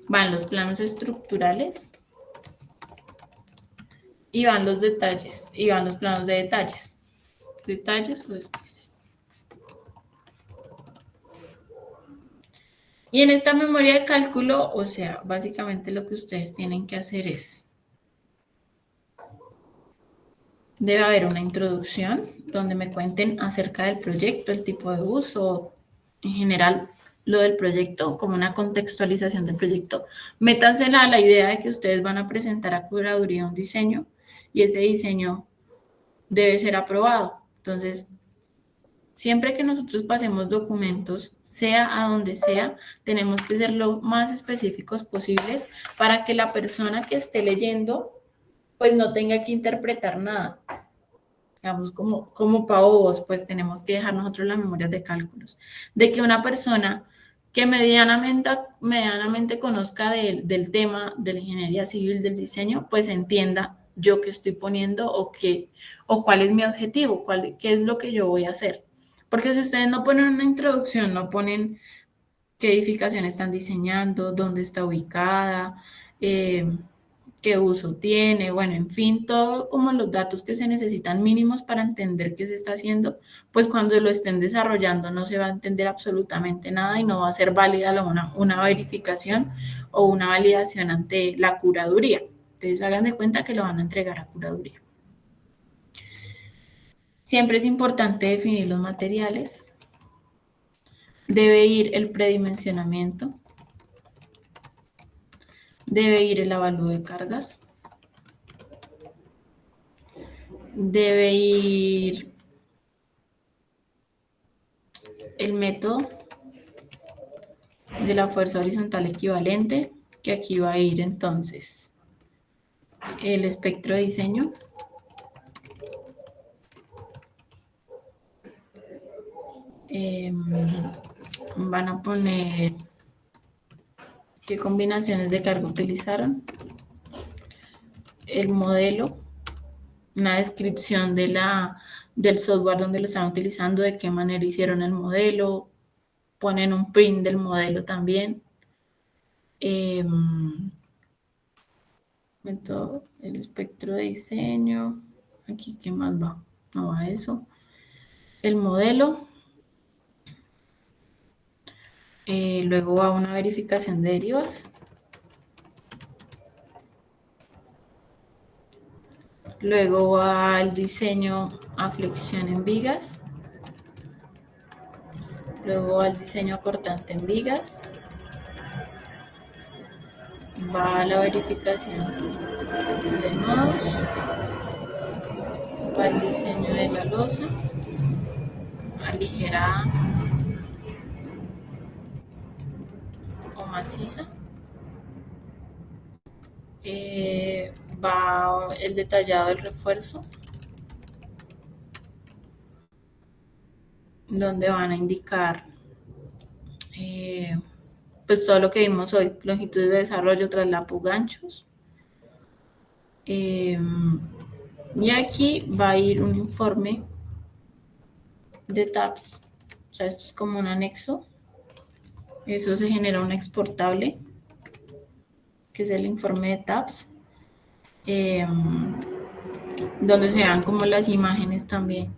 van los planos estructurales, y van los detalles, y van los planos de detalles. Detalles o especies. Y en esta memoria de cálculo, o sea, básicamente lo que ustedes tienen que hacer es, debe haber una introducción donde me cuenten acerca del proyecto, el tipo de uso, en general lo del proyecto, como una contextualización del proyecto. Métanse a la idea de que ustedes van a presentar a curaduría un diseño y ese diseño debe ser aprobado. Entonces, siempre que nosotros pasemos documentos, sea a donde sea, tenemos que ser lo más específicos posibles para que la persona que esté leyendo, pues no tenga que interpretar nada. Digamos, como pavos, pues tenemos que dejar nosotros las memorias de cálculos. De que una persona que medianamente conozca del tema de la ingeniería civil, del diseño, pues entienda yo qué estoy poniendo o cuál es mi objetivo, qué es lo que yo voy a hacer. Porque si ustedes no ponen una introducción, no ponen qué edificación están diseñando, dónde está ubicada, qué uso tiene, bueno, en fin, todo como los datos que se necesitan mínimos para entender qué se está haciendo, pues cuando lo estén desarrollando no se va a entender absolutamente nada y no va a ser válida una verificación o una validación ante la curaduría. Entonces hagan de cuenta que lo van a entregar a curaduría. Siempre es importante definir los materiales. Debe ir el predimensionamiento. Debe ir el avalúo de cargas. Debe ir el método de la fuerza horizontal equivalente, que aquí va a ir entonces el espectro de diseño. Van a poner qué combinaciones de carga utilizaron, el modelo, una descripción del software donde lo están utilizando, de qué manera hicieron el modelo, ponen un print del modelo también. El espectro de diseño, aquí qué más va, no va eso, el modelo, luego va una verificación de derivas, luego va el diseño a flexión en vigas, luego va el diseño acortante en vigas, va la verificación de nodos, va el diseño de la losa, aligerada o maciza, va el detallado del refuerzo, donde van a indicar pues todo lo que vimos hoy, longitud de desarrollo, traslapo, ganchos. Y aquí va a ir un informe de tabs, o sea, esto es como un anexo. Eso se genera un exportable, que es el informe de tabs, donde se dan como las imágenes también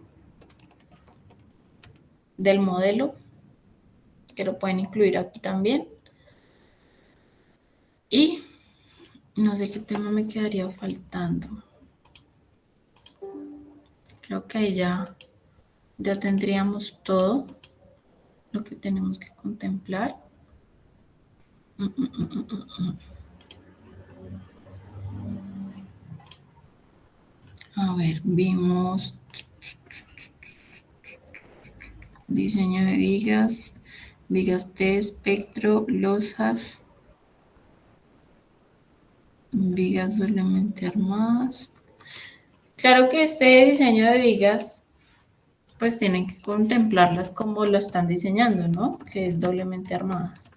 del modelo, que lo pueden incluir aquí también. Y no sé qué tema me quedaría faltando. Creo que ahí ya ya tendríamos todo lo que tenemos que contemplar. A ver, vimos diseño de vigas, vigas de espectro, losas, vigas doblemente armadas. Claro que este diseño de vigas, pues tienen que contemplarlas como lo están diseñando, ¿no? Que es doblemente armadas.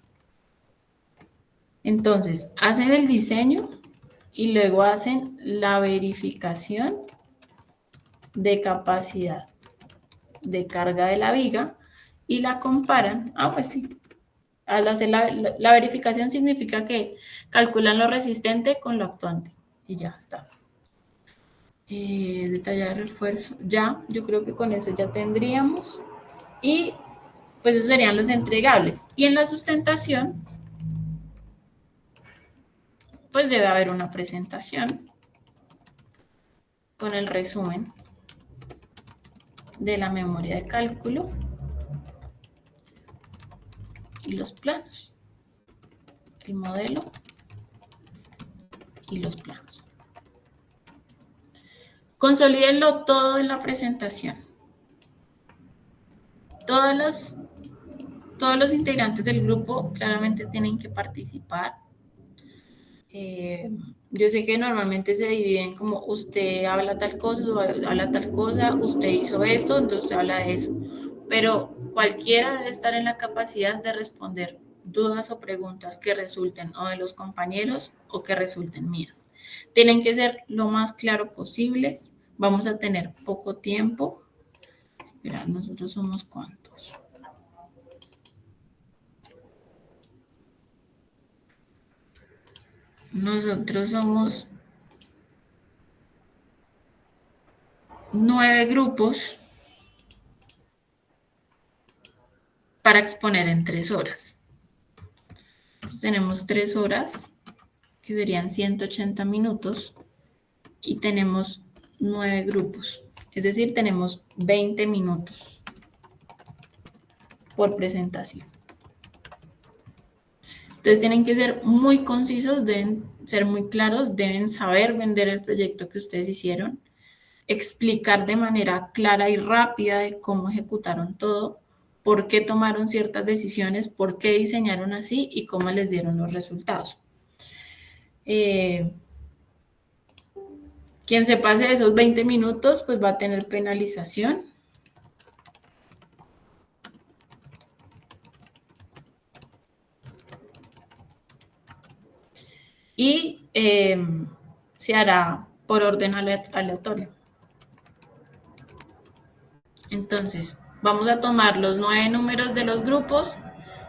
Entonces, hacen el diseño y luego hacen la verificación de capacidad de carga de la viga y la comparan. Ah, pues sí. Al hacer la verificación significa que calculan lo resistente con lo actuante y ya está. Detallar el refuerzo. Ya, yo creo que con eso ya tendríamos. Y pues esos serían los entregables. Y en la sustentación, pues debe haber una presentación con el resumen de la memoria de cálculo y los planos, el modelo y los planos. Consolídenlo todo en la presentación. Todos los integrantes del grupo claramente tienen que participar. Yo sé que normalmente se dividen como usted habla tal cosa, habla tal cosa, usted hizo esto, entonces usted habla de eso. Pero cualquiera debe estar en la capacidad de responder dudas o preguntas que resulten o de los compañeros o que resulten mías. Tienen que ser lo más claro posibles. Vamos a tener poco tiempo. Espera, nosotros somos ¿cuántos? Nosotros somos 9 grupos para exponer en 3 horas. Entonces tenemos 3 horas, que serían 180 minutos, y tenemos 9 grupos. Es decir, tenemos 20 minutos por presentación. Entonces tienen que ser muy concisos, deben ser muy claros, deben saber vender el proyecto que ustedes hicieron, explicar de manera clara y rápida de cómo ejecutaron todo, por qué tomaron ciertas decisiones, por qué diseñaron así y cómo les dieron los resultados. Quien se pase de esos 20 minutos, pues va a tener penalización. Y se hará por orden aleatorio. Entonces, vamos a tomar los 9 números de los grupos,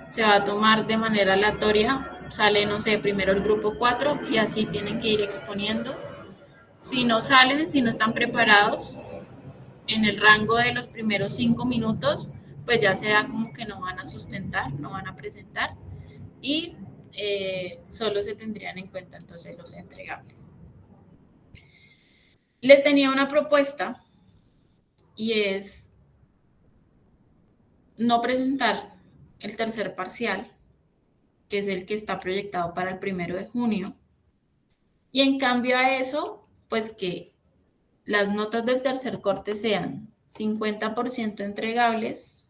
se va a tomar de manera aleatoria, sale, no sé, primero el grupo 4 y así tienen que ir exponiendo. Si no salen, si no están preparados en el rango de los primeros 5 minutos, pues ya se da como que no van a sustentar, no van a presentar y solo se tendrían en cuenta entonces los entregables. Les tenía una propuesta y es no presentar el tercer parcial, que es el que está proyectado para el 1 de junio, y en cambio a eso, pues que las notas del tercer corte sean 50% entregables,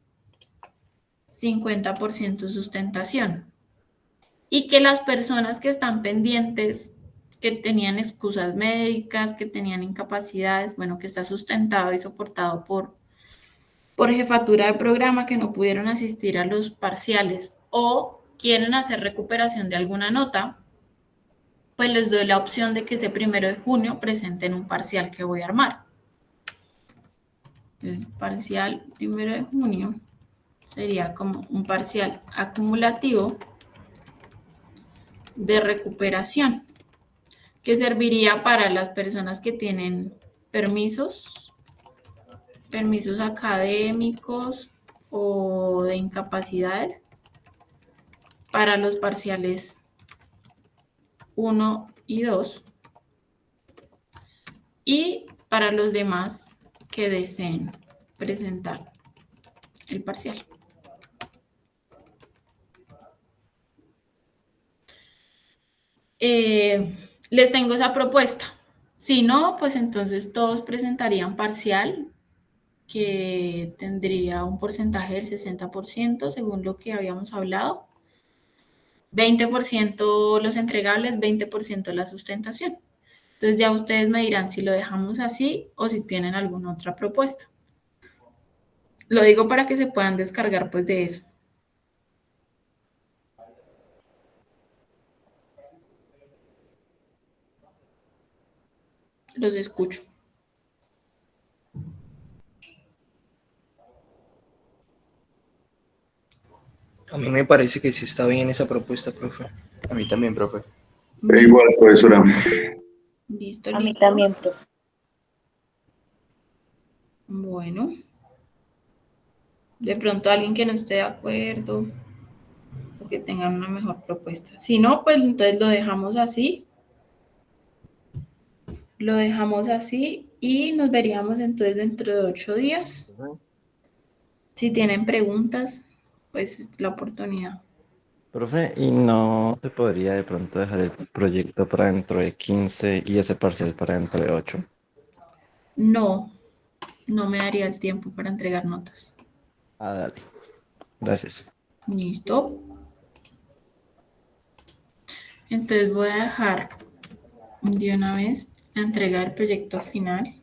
50% sustentación, y que las personas que están pendientes, que tenían excusas médicas, que tenían incapacidades, bueno, que está sustentado y soportado por jefatura de programa, que no pudieron asistir a los parciales o quieren hacer recuperación de alguna nota, pues les doy la opción de que ese 1 de junio presenten un parcial que voy a armar. Entonces, parcial 1 de junio sería como un parcial acumulativo de recuperación, que serviría para las personas que tienen permisos académicos o de incapacidades para los parciales 1 y 2 y para los demás que deseen presentar el parcial. Les tengo esa propuesta. Si no, pues entonces todos presentarían parcial, que tendría un porcentaje del 60%, según lo que habíamos hablado. 20% los entregables, 20% la sustentación. Entonces ya ustedes me dirán si lo dejamos así o si tienen alguna otra propuesta. Lo digo para que se puedan descargar pues de eso. Los escucho. A mí me parece que sí está bien esa propuesta, profe. A mí también, profe. Igual, profesora. Listo, A mí listo. también, profe. Bueno. De pronto alguien que no esté de acuerdo o que tenga una mejor propuesta. Si no, pues entonces lo dejamos así. Lo dejamos así y nos veríamos entonces dentro de 8 días. Si tienen preguntas, pues es la oportunidad. Profe, ¿y no se podría de pronto dejar el proyecto para dentro de 15 y ese parcial para dentro de 8? No, no me daría el tiempo para entregar notas. Ah, dale. Gracias. Listo. Entonces voy a dejar de una vez a entregar el proyecto final.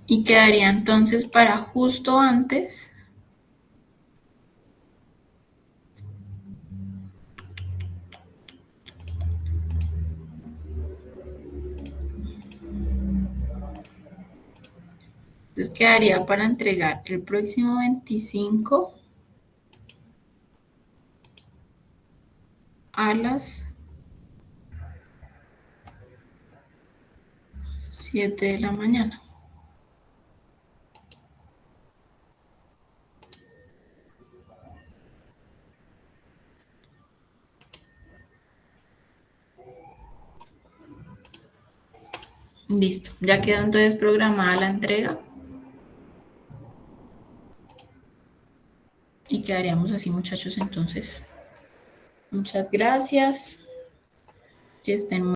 Y quedaría entonces para justo antes entonces quedaría para entregar el próximo 25 a las 7 de la mañana. Listo, ya quedó entonces programada la entrega. Y quedaríamos así, muchachos, entonces. Muchas gracias. Que estén muy